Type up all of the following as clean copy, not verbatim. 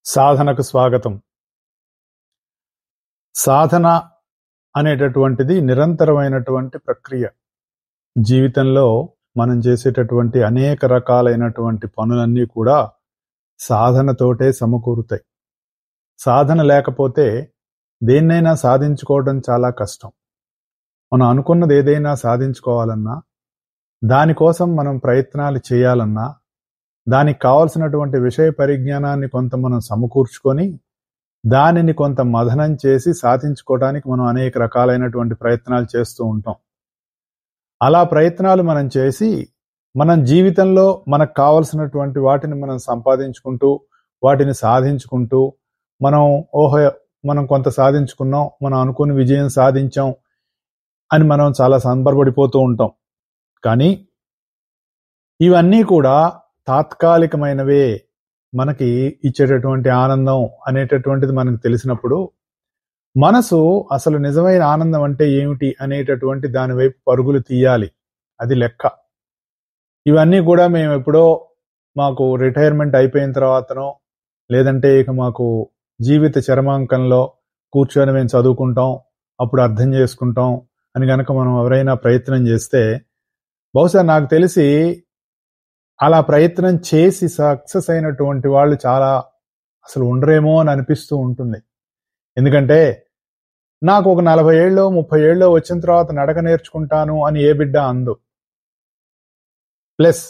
సాధనకు స్వాగతం. సాధన అనేటటువంటిది నిరంతరమైనటువంటి ప్రక్రియ. జీవితంలో మనం చేసేటటువంటి అనేక రకాలైనటువంటి పనులన్నీ కూడా సాధనతోటే సమకూరుతాయి. సాధన లేకపోతే దేన్నైనా సాధించుకోవడం చాలా కష్టం. మనం అనుకున్నది ఏదైనా సాధించుకోవాలన్నా, దానికోసం మనం ప్రయత్నాలు చేయాలన్నా, దానికి కావలసినటువంటి విషయ పరిజ్ఞానాన్ని కొంత మనం సమకూర్చుకొని దానిని కొంత మథనం చేసి సాధించుకోవడానికి మనం అనేక రకాలైనటువంటి ప్రయత్నాలు చేస్తూ ఉంటాం. అలా ప్రయత్నాలు మనం చేసి మనం జీవితంలో మనకు కావలసినటువంటి వాటిని మనం సంపాదించుకుంటూ వాటిని సాధించుకుంటూ మనం కొంత సాధించుకున్నాం, మనం అనుకుని విజయం సాధించాం అని మనం చాలా సంబరపడిపోతూ ఉంటాం. కానీ ఇవన్నీ కూడా తాత్కాలికమైనవే. మనకి ఇచ్చేటటువంటి ఆనందం అనేటటువంటిది మనకు తెలిసినప్పుడు మనసు అసలు నిజమైన ఆనందం అంటే ఏమిటి అనేటటువంటి దాని వైపు పరుగులు తీయాలి. అది లెక్క. ఇవన్నీ కూడా మేము ఎప్పుడో మాకు రిటైర్మెంట్ అయిపోయిన తర్వాతనో లేదంటే ఇక మాకు జీవిత చరమాంకంలో కూర్చొని మేము చదువుకుంటాం, అప్పుడు అర్థం చేసుకుంటాం అని గనక మనం ఎవరైనా ప్రయత్నం చేస్తే బహుశా నాకు తెలిసి అలా ప్రయత్నం చేసి సక్సెస్ అయినటువంటి వాళ్ళు చాలా అసలు ఉండరేమో అని అనిపిస్తూ ఉంటుంది. ఎందుకంటే నాకు ఒక 40 ఏళ్ళో 30 ఏళ్ళో వచ్చిన తర్వాత నడక నేర్చుకుంటాను అని ఏ బిడ్డ అందు. ప్లస్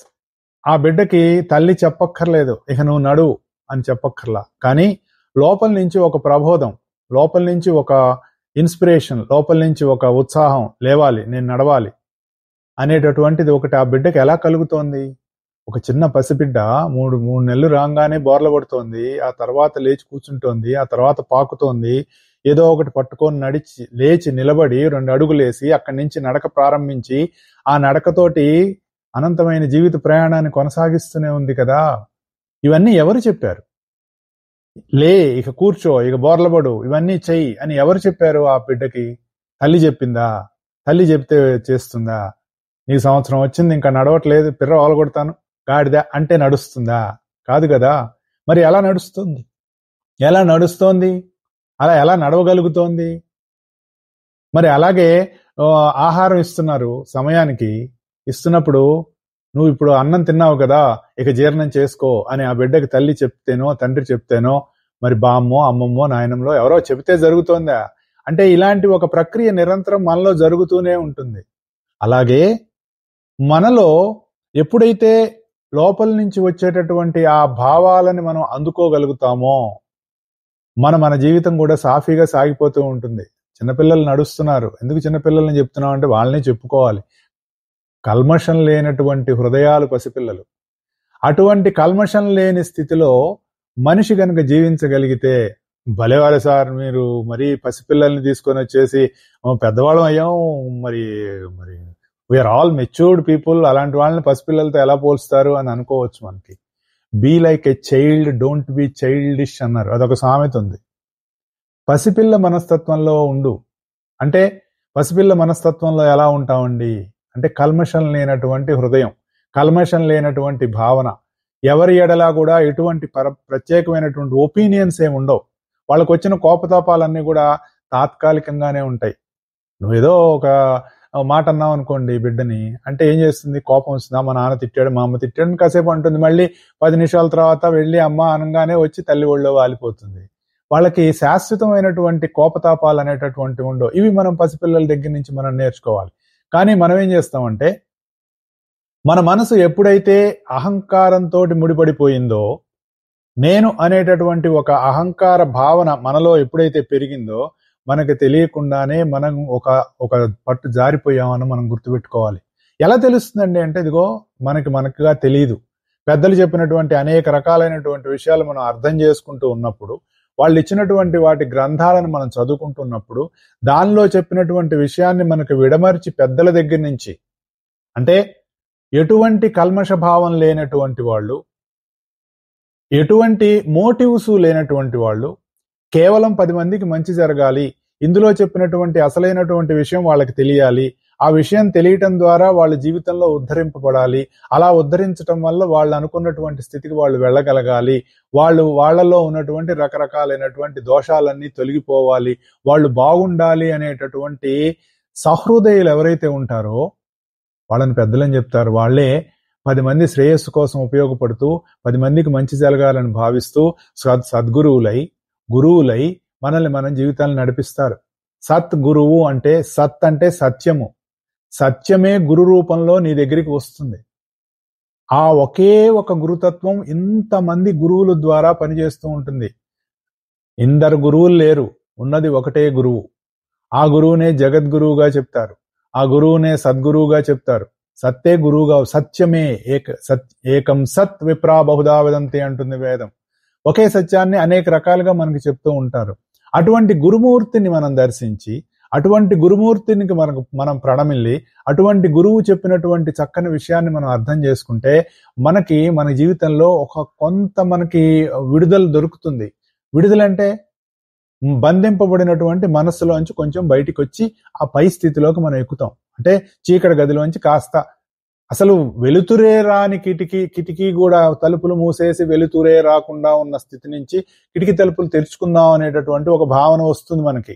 ఆ బిడ్డకి తల్లి చెప్పక్కర్లేదు ఇక నువ్వు నడువు అని చెప్పక్కర్లా. కానీ లోపల నుంచి ఒక ప్రబోధం, లోపల నుంచి ఒక ఇన్స్పిరేషన్, లోపల నుంచి ఒక ఉత్సాహం లేవాలి, నేను నడవాలి అనేటటువంటిది ఒకటి ఆ బిడ్డకి ఎలా కలుగుతోంది? ఒక చిన్న పసిబిడ్డ మూడు నెలలు రాగానే బోర్ల పడుతోంది, ఆ తర్వాత లేచి కూర్చుంటోంది, ఆ తర్వాత పాకుతోంది, ఏదో ఒకటి పట్టుకొని లేచి నిలబడి 2 అడుగులేసి అక్కడి నుంచి నడక ప్రారంభించి ఆ నడకతోటి అనంతమైన జీవిత ప్రయాణాన్ని కొనసాగిస్తూనే ఉంది కదా. ఇవన్నీ ఎవరు చెప్పారు? లే, ఇక కూర్చో, ఇక బోర్లబడు, ఇవన్నీ చెయ్యి అని ఎవరు చెప్పారు ఆ బిడ్డకి? తల్లి చెప్పిందా? తల్లి చెప్తే చేస్తుందా? నీ సంవత్సరం వచ్చింది ఇంకా నడవట్లేదు, పిర్ర ఓలగొడతాను గాడిద అంటే నడుస్తుందా? కాదు కదా. మరి ఎలా నడుస్తుంది? అలా ఎలా నడవగలుగుతోంది? మరి అలాగే ఆహారం ఇస్తున్నారు, సమయానికి ఇస్తున్నప్పుడు నువ్వు ఇప్పుడు అన్నం తిన్నావు కదా, ఇక జీర్ణం చేసుకో అని ఆ బిడ్డకి తల్లి చెప్తేనో తండ్రి చెప్తేనో మరి బామ్మో అమ్మమ్మో నాయనమ్మలో ఎవరో చెబితే జరుగుతోందా? అంటే ఇలాంటి ఒక ప్రక్రియ నిరంతరం మనలో జరుగుతూనే ఉంటుంది. అలాగే మనలో ఎప్పుడైతే లోపల నుంచి వచ్చేటటువంటి ఆ భావాలని మనం అందుకోగలుగుతామో మన జీవితం కూడా సాఫీగా సాగిపోతూ ఉంటుంది. చిన్నపిల్లలు నడుస్తున్నారు, ఎందుకు చిన్నపిల్లల్ని చెప్తున్నాం అంటే వాళ్ళని చెప్పుకోవాలి. కల్మషం లేనటువంటి హృదయాలు పసిపిల్లలు. అటువంటి కల్మషం లేని స్థితిలో మనిషి కనుక జీవించగలిగితే, భలేవారు సార్ మీరు మరీ పసిపిల్లల్ని తీసుకొని వచ్చేసి పెద్దవాళ్ళం అయ్యాం, మరి వీఆర్ ఆల్ మెచ్యూర్డ్ పీపుల్, అలాంటి వాళ్ళని పసిపిల్లలతో ఎలా పోల్స్తారు అని అనుకోవచ్చు. మనకి be like a child, don't be childish అన్నారు, అదొక సామెత ఉంది. పసిపిల్ల మనస్తత్వంలో ఉండు అంటే పసిపిల్ల మనస్తత్వంలో ఎలా ఉంటామండి అంటే కల్మషం లేనటువంటి హృదయం, కల్మషం లేనటువంటి భావన, ఎవరి ఎడలా కూడా ఎటువంటి ప్రత్యేకమైనటువంటి ఒపీనియన్స్ ఏమి ఉండవు. వాళ్ళకు వచ్చిన కోపతాపాలన్నీ కూడా తాత్కాలికంగానే ఉంటాయి. నువ్వేదో ఒక మాట అన్నావు అనుకోండి బిడ్డని, అంటే ఏం చేస్తుంది? కోపం వస్తుందా? మా నాన్న తిట్టాడు, మా అమ్మ తిట్టాడు కాసేపు అంటుంది, మళ్ళీ 10 నిమిషాల తర్వాత వెళ్ళి అమ్మ అనగానే వచ్చి తల్లి ఒళ్ళో వాలిపోతుంది. వాళ్ళకి శాశ్వతమైనటువంటి కోపతాపాలు అనేటటువంటి ఉండవు. ఇవి మనం పసిపిల్లల దగ్గర నుంచి మనం నేర్చుకోవాలి. కానీ మనం ఏం చేస్తామంటే మన మనసు ఎప్పుడైతే అహంకారంతో ముడిపడిపోయిందో, నేను అనేటటువంటి ఒక అహంకార భావన మనలో ఎప్పుడైతే పెరిగిందో మనకు తెలియకుండానే మనం ఒక పట్టు జారిపోయామని మనం గుర్తుపెట్టుకోవాలి. ఎలా తెలుస్తుందండి అంటే ఇదిగో మనకుగా తెలియదు. పెద్దలు చెప్పినటువంటి అనేక రకాలైనటువంటి విషయాలు మనం అర్థం చేసుకుంటూ ఉన్నప్పుడు, వాళ్ళు ఇచ్చినటువంటి వాటి గ్రంథాలను మనం చదువుకుంటున్నప్పుడు, దానిలో చెప్పినటువంటి విషయాన్ని మనకు విడమర్చి పెద్దల దగ్గర నుంచి, అంటే ఎటువంటి కల్మష భావం లేనటువంటి వాళ్ళు, ఎటువంటి మోటివ్స్ లేనటువంటి వాళ్ళు, కేవలం 10 మందికి మంచి జరగాలి, ఇందులో చెప్పినటువంటి అసలైనటువంటి విషయం వాళ్ళకి తెలియాలి, ఆ విషయం తెలియటం ద్వారా వాళ్ళ జీవితంలో ఉద్ధరింపబడాలి. అలా ఉద్ధరించటం వల్ల వాళ్ళు అనుకున్నటువంటి స్థితికి వాళ్ళు వెళ్ళగలగాలి. వాళ్ళలో ఉన్నటువంటి రకరకాలైనటువంటి దోషాలన్నీ తొలగిపోవాలి, వాళ్ళు బాగుండాలి అనేటటువంటి సహృదయులు ఎవరైతే ఉంటారో వాళ్ళని పెద్దలని చెప్తారు. వాళ్ళే 10 మంది శ్రేయస్సు కోసం ఉపయోగపడుతూ 10 మందికి మంచి జరగాలని భావిస్తూ గురువులై మనల్ని మన జీవితాలను నడిపిస్తారు. సత్ గురువు అంటే సత్ అంటే సత్యము. సత్యమే గురు రూపంలో నీ దగ్గరికి వస్తుంది. ఆ ఒకే ఒక గురుతత్వం ఇంతమంది గురువుల ద్వారా పనిచేస్తూ ఉంటుంది. ఇందరు గురువులు లేరు, ఉన్నది ఒకటే గురువు. ఆ గురువునే జగద్గురువుగా చెప్తారు, ఆ గురువునే సద్గురువుగా చెప్తారు. సత్తే గురువుగా, సత్యమే ఏకం సత్ విప్రా బహుదా వదంతి అంటుంది వేదం. ఒకే సత్యాన్ని అనేక రకాలుగా మనకి చెప్తూ ఉంటారు. అటువంటి గురుమూర్తిని మనం దర్శించి, అటువంటి గురుమూర్తిని మనం ప్రణమిల్లి, అటువంటి గురువు చెప్పినటువంటి చక్కని విషయాన్ని మనం అర్థం చేసుకుంటే మన జీవితంలో కొంత మనకి విడుదల దొరుకుతుంది. విడుదలంటే బంధింపబడినటువంటి మనస్సులోంచి కొంచెం బయటికి వచ్చి ఆ పై స్థితిలోకి మనం ఎక్కుతాం. అంటే చీకటి గదిలోంచి కాస్త అసలు వెలుతురే రాని కిటికీ కూడా తలుపులు మూసేసి వెలుతురే రాకుండా ఉన్న స్థితి నుంచి కిటికీ తలుపులు తెరుచుకుందాం అనేటటువంటి ఒక భావన వస్తుంది మనకి.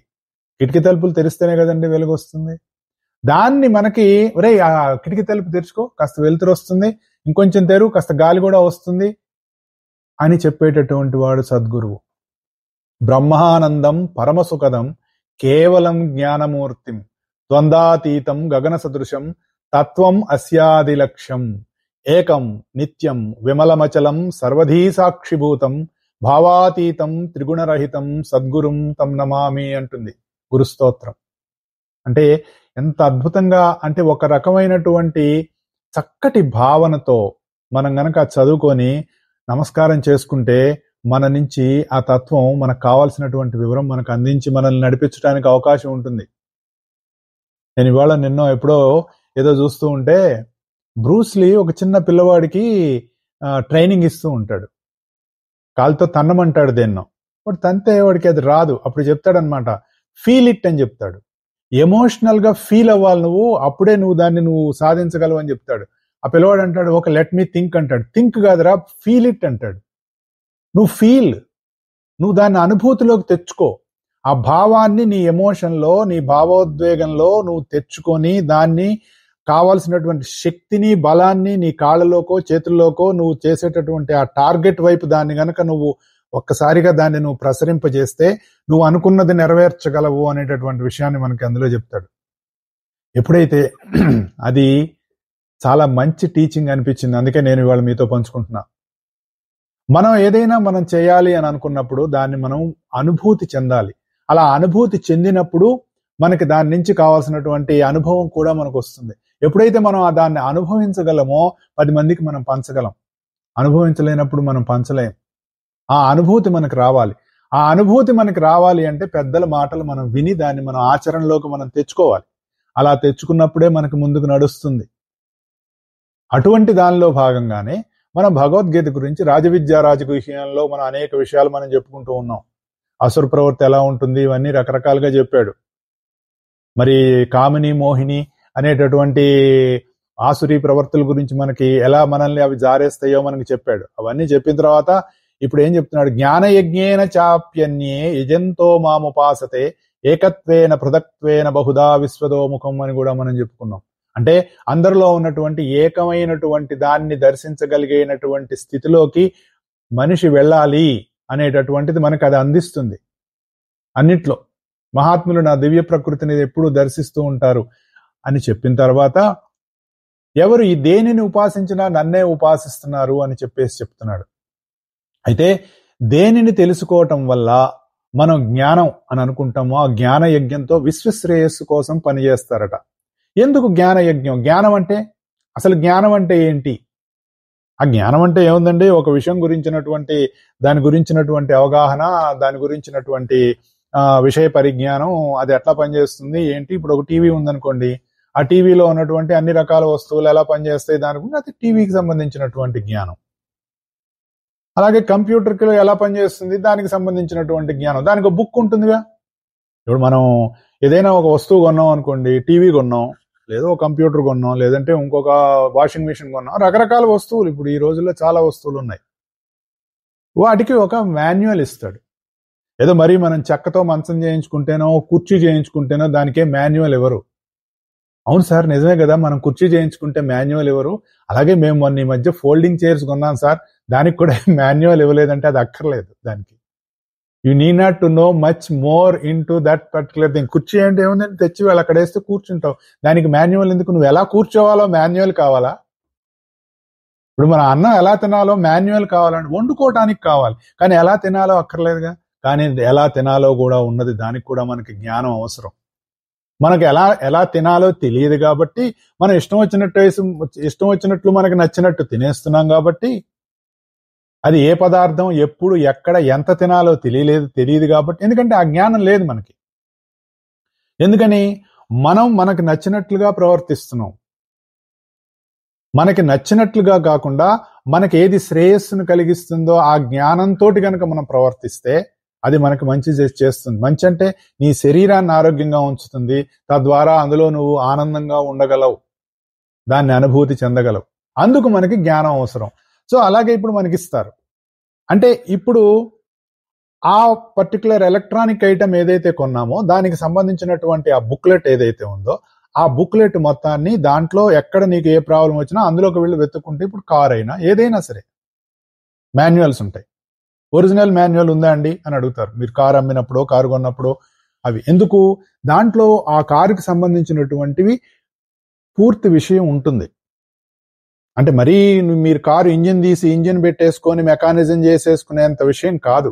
కిటికీ తలుపులు తెరిస్తేనే కదండి వెలుగు వస్తుంది. దాన్ని మనకి ఆ కిటికీ తలుపు తెరుచుకో, కాస్త వెలుతురు వస్తుంది, ఇంకొంచెం తెరు, కాస్త గాలి కూడా వస్తుంది అని చెప్పేటటువంటి వాడు సద్గురువు. బ్రహ్మానందం పరమసుఖదం కేవలం జ్ఞానమూర్తిం ద్వందాతీతం గగన సదృశం తత్వం అస్యాది లక్ష్యం ఏకం నిత్యం విమలమచలం సర్వధీ సాక్షిభూతం భావాతీతం త్రిగుణరహితం సద్గురుం తం నమామి అంటుంది గురుస్తోత్రం. అంటే ఎంత అద్భుతంగా, అంటే ఒక రకమైనటువంటి చక్కటి భావనతో మనం గనక చదువుకొని నమస్కారం చేసుకుంటే మన నుంచి ఆ తత్వం మనకు కావాల్సినటువంటి వివరం మనకు అందించి మనల్ని నడిపించడానికి అవకాశం ఉంటుంది. నేను ఇవాళ ఎప్పుడో ఏదో చూస్తూ ఉంటే బ్రూస్లీ ఒక చిన్న పిల్లవాడికి ట్రైనింగ్ ఇస్తూ ఉంటాడు. కాలుతో తన్నమంటాడు దేన్నో, వాడు తంతే వాడికి అది రాదు. అప్పుడు చెప్తాడనమాట, ఫీల్ ఇట్ అని చెప్తాడు. ఎమోషనల్ గా ఫీల్ అవ్వాలి నువ్వు, అప్పుడే దాన్ని నువ్వు సాధించగలవు అని చెప్తాడు. ఆ పిల్లవాడు అంటాడు, ఒక లెట్ మీ థింక్ అంటాడు. థింక్ కాదురా, ఫీల్ ఇట్ అంటాడు. నువ్వు దాన్ని అనుభూతిలోకి తెచ్చుకో. ఆ భావాన్ని నీ ఎమోషన్లో, నీ భావోద్వేగంలో నువ్వు తెచ్చుకొని దాన్ని కావాల్సినటువంటి శక్తిని, బలాన్ని నీ కాళ్ళలోకో చేతుల్లోకో నువ్వు చేసేటటువంటి ఆ టార్గెట్ వైపు దాన్ని గనక నువ్వు ఒక్కసారిగా దాన్ని నువ్వు ప్రసరింపజేస్తే నువ్వు అనుకున్నది నెరవేర్చగలవు అనేటటువంటి విషయాన్ని మనకి అందులో చెప్తాడు. ఎప్పుడైతే అది చాలా మంచి టీచింగ్ అనిపించింది, అందుకే నేను ఇవాళ మీతో పంచుకుంటున్నా. మనం ఏదైనా మనం చేయాలి అని అనుకున్నప్పుడు దాన్ని మనం అనుభూతి చెందాలి. అలా అనుభూతి చెందినప్పుడు మనకి దాని నుంచి కావాల్సినటువంటి అనుభవం కూడా మనకు వస్తుంది. ఎప్పుడైతే మనం దాన్ని అనుభవించగలమో 10 మందికి మనం పంచగలం. అనుభవించలేనప్పుడు మనం పంచలేం. ఆ అనుభూతి మనకు రావాలి. ఆ అనుభూతి మనకి రావాలి అంటే పెద్దల మాటలు మనం విని దాన్ని మనం ఆచరణలోకి మనం తెచ్చుకోవాలి. అలా తెచ్చుకున్నప్పుడే మనకు ముందుకు నడుస్తుంది. అటువంటి దానిలో భాగంగానే మనం భగవద్గీత గురించి రాజవిద్యా రాజగుహ్యంలో మనం అనేక విషయాలు మనం చెప్పుకుంటూ ఉన్నాం. అసుర ప్రవృత్తి ఎలా ఉంటుంది, ఇవన్నీ రకరకాలుగా చెప్పాడు. మరి కామిని మోహిని అనేటటువంటి ఆసురీ ప్రవర్తుల గురించి మనకి ఎలా మనల్ని అవి జారేస్తాయో మనకి చెప్పాడు. అవన్నీ చెప్పిన తర్వాత ఇప్పుడు ఏం చెప్తున్నాడు, జ్ఞానయజ్ఞేన చాప్యన్యే యజంతో మాముపాసతే ఏకత్వేన పృథక్త్వేన బహుదా విశ్వదోముఖం అని కూడా మనం చెప్పుకున్నాం. అంటే అందరిలో ఉన్నటువంటి ఏకమైనటువంటి దాన్ని దర్శించగలిగేటటువంటి స్థితిలోకి మనిషి వెళ్ళాలి అనేటటువంటిది మనకు అది అందిస్తుంది. అన్నిట్లో మహాత్ములు నా దివ్య ప్రకృతిని ఎప్పుడూ దర్శిస్తూ ఉంటారు అని చెప్పిన తర్వాత ఎవరు ఈ దేనిని ఉపాసించినా నన్నే ఉపాసిస్తున్నారు అని చెప్తున్నాడు. అయితే దేనిని తెలుసుకోవటం వల్ల మనం జ్ఞానం అని అనుకుంటామో ఆ జ్ఞాన యజ్ఞంతో విశ్వశ్రేయస్సు కోసం పనిచేస్తారట. ఎందుకు జ్ఞాన యజ్ఞం? జ్ఞానం అంటే అసలు జ్ఞానం అంటే ఏంటి? ఆ జ్ఞానం అంటే ఏముందండి, ఒక విషయం గురించినటువంటి దాని గురించినటువంటి అవగాహన, దాని గురించినటువంటి విషయ పరిజ్ఞానం, అది ఎట్లా పనిచేస్తుంది ఏంటి. ఇప్పుడు ఒక టీవీ ఉందనుకోండి, ఆ టీవీలో ఉన్నటువంటి అన్ని రకాల వస్తువులు ఎలా పనిచేస్తాయి దాని గురించి, అది టీవీకి సంబంధించినటువంటి జ్ఞానం. అలాగే కంప్యూటర్కి ఎలా పనిచేస్తుంది దానికి సంబంధించినటువంటి జ్ఞానం. దానికి ఒక బుక్ ఉంటుందిగా. ఇప్పుడు మనం ఏదైనా ఒక వస్తువు కొన్నాం అనుకోండి, టీవీ కొన్నాం, లేదో కంప్యూటర్ కొన్నాం, లేదంటే ఇంకొక వాషింగ్ మిషన్ కొన్నాం, రకరకాల వస్తువులు ఇప్పుడు ఈ రోజుల్లో చాలా వస్తువులు ఉన్నాయి. వాటికి ఒక మాన్యువల్ ఇస్తాడు. ఏదో మరి మనం చెక్కతో మంచం చేయించుకుంటేనో కుర్చీ చేయించుకుంటేనో దానికే మాన్యువల్ ఇవ్వరు. అవును సార్ నిజమే కదా, మనం కుర్చీ చేయించుకుంటే మాన్యువల్ ఇవ్వరు, అలాగే మేము మొన్న ఈ మధ్య ఫోల్డింగ్ చైర్స్ కొన్నాం సార్, దానికి కూడా మాన్యువల్ ఇవ్వలేదంటే అది అక్కర్లేదు. దానికి you need not to know much more in to that particular thing. కుర్చీ అంటే ఏముందంటే తెచ్చి వాళ్ళు అక్కడ వేస్తే కూర్చుంటావు, దానికి మాన్యువల్ ఎందుకు? నువ్వు ఎలా కూర్చోవాలో మాన్యువల్ కావాలా? ఇప్పుడు మన అన్నం ఎలా తినాలో మాన్యువల్ కావాలంటే వండుకోవటానికి కావాలి, కానీ ఎలా తినాలో అక్కర్లేదుగా. కానీ ఎలా తినాలో కూడా ఉన్నది, దానికి కూడా మనకి జ్ఞానం అవసరం. మనకు ఎలా తినాలో తెలియదు కాబట్టి మనం ఇష్టం వచ్చినట్లు మనకు నచ్చినట్టు తినేస్తున్నాం కాబట్టి, అది ఏ పదార్థం ఎప్పుడు ఎక్కడ ఎంత తినాలో తెలియదు కాబట్టి, ఎందుకంటే ఆ జ్ఞానం లేదు మనకి. ఎందుకని మనకు నచ్చినట్లుగా ప్రవర్తిస్తున్నాం. మనకి నచ్చినట్లుగా కాకుండా మనకి ఏది శ్రేయస్సును కలిగిస్తుందో ఆ జ్ఞానంతో కనుక మనం ప్రవర్తిస్తే అది మనకి మంచి చేస్తుంది. మంచి అంటే నీ శరీరాన్ని ఆరోగ్యంగా ఉంచుతుంది, తద్వారా అందులో నువ్వు ఆనందంగా ఉండగలవు, దాన్ని అనుభూతి చెందగలవు. అందుకు మనకి జ్ఞానం అవసరం. సో అలాగే ఇప్పుడు మనకిస్తారు. అంటే ఇప్పుడు ఆ పర్టికులర్ ఎలక్ట్రానిక్ ఐటమ్ ఏదైతే కొన్నామో దానికి సంబంధించినటువంటి ఆ బుక్లెట్ ఏదైతే ఉందో ఆ బుక్లెట్ మొత్తాన్ని, దాంట్లో ఎక్కడ నీకు ఏ ప్రాబ్లం వచ్చినా అందులోకి వెళ్ళి వెతుక్కుంటే, ఇప్పుడు కార్ అయినా ఏదైనా సరే మాన్యువల్స్ ఉంటాయి. ఒరిజినల్ మాన్యువల్ ఉందా అండి అని అడుగుతారు మీరు కారు అమ్మినప్పుడు, కారు కొన్నప్పుడు. అవి ఎందుకు? దాంట్లో ఆ కారుకి సంబంధించినటువంటివి పూర్తి విషయం ఉంటుంది. అంటే మరీ మీరు కారు ఇంజిన్ తీసి ఇంజిన్ పెట్టేసుకొని మెకానిజం చేసేసుకునేంత విషయం కాదు.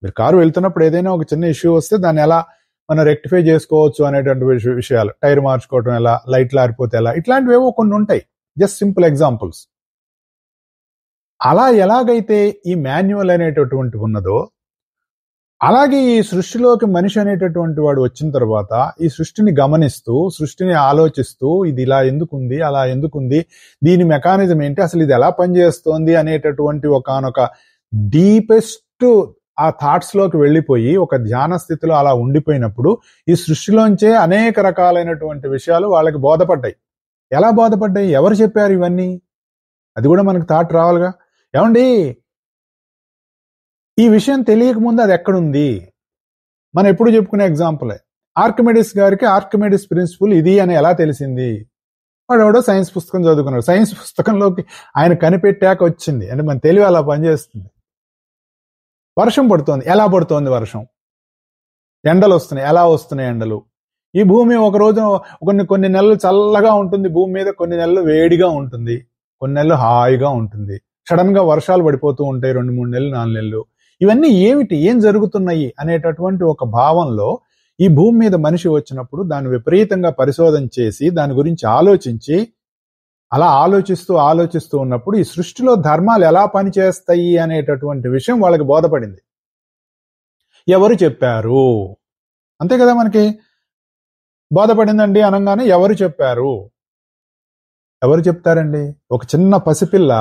మీరు కారు వెళ్తున్నప్పుడు ఏదైనా ఒక చిన్న ఇష్యూ వస్తే దాన్ని ఎలా మనం రెక్టిఫై చేసుకోవచ్చు అనేటువంటి విషయాలు, టైర్ మార్చుకోవటం ఎలా, లైట్లు ఆరిపోతే ఎలా, ఇట్లాంటివేవో కొన్ని ఉంటాయి. Just simple examples. అలా ఎలాగైతే ఈ మాన్యువల్ అనేటటువంటి ఉన్నదో, అలాగే ఈ సృష్టిలోకి మనిషి అనేటటువంటి వాడు వచ్చిన తర్వాత ఈ సృష్టిని గమనిస్తూ, సృష్టిని ఆలోచిస్తూ, ఇది ఇలా ఎందుకుంది, అలా ఎందుకుంది, దీని మెకానిజం ఏంటి, అసలు ఇది ఎలా పనిచేస్తోంది అనేటటువంటి ఒకనొక డీపెస్ట్ ఆ థాట్స్ లోకి వెళ్ళిపోయి ఒక ధ్యాన స్థితిలో అలా ఉండిపోయినప్పుడు ఈ సృష్టిలోంచే అనేక రకాలైనటువంటి విషయాలు వాళ్ళకి బోధపడ్డాయి. ఎలా బోధపడ్డాయి? ఎవరు చెప్పారు ఇవన్నీ? అది కూడా మనకు థాట్ రావాలిగా. ఏమండి, ఈ విషయం తెలియక ముందు అది ఎక్కడుంది? మనం ఎప్పుడు చెప్పుకునే ఎగ్జాంపులే, ఆర్కిమెడిస్ గారికి ఆర్కిమెడిస్ ప్రిన్సిపల్ ఇది అని ఎలా తెలిసింది? వాడెవడో సైన్స్ పుస్తకం చదువుకున్నాడు, సైన్స్ పుస్తకంలోకి ఆయన కనిపెట్టాక వచ్చింది. అంటే మన తెలివి అలా పనిచేస్తుంది. వర్షం పడుతోంది, ఎలా పడుతోంది వర్షం? ఎండలు వస్తున్నాయి, ఎలా వస్తున్నాయి ఎండలు? ఈ భూమి ఒక రోజు కొన్ని నెలలు చల్లగా ఉంటుంది భూమి మీద, కొన్ని నెలలు వేడిగా ఉంటుంది, కొన్ని నెలలు హాయిగా ఉంటుంది, సడన్ గా వర్షాలు పడిపోతూ ఉంటాయి 2-3 నెలలు 4 నెలలు. ఇవన్నీ ఏమిటి, ఏం జరుగుతున్నాయి అనేటటువంటి ఒక భావంలో ఈ భూమి మీద మనిషి వచ్చినప్పుడు దాన్ని విపరీతంగా పరిశోధన చేసి దాని గురించి ఆలోచించి, అలా ఆలోచిస్తూ ఉన్నప్పుడు ఈ సృష్టిలో ధర్మాలు ఎలా పనిచేస్తాయి అనేటటువంటి విషయం వాళ్ళకి బోధపడింది. ఎవరు చెప్పారు? అంతే కదా, మనకి బోధపడిందండి అనగానే ఎవరు చెప్పారు? ఎవరు చెప్తారండి? ఒక చిన్న పసిపిల్ల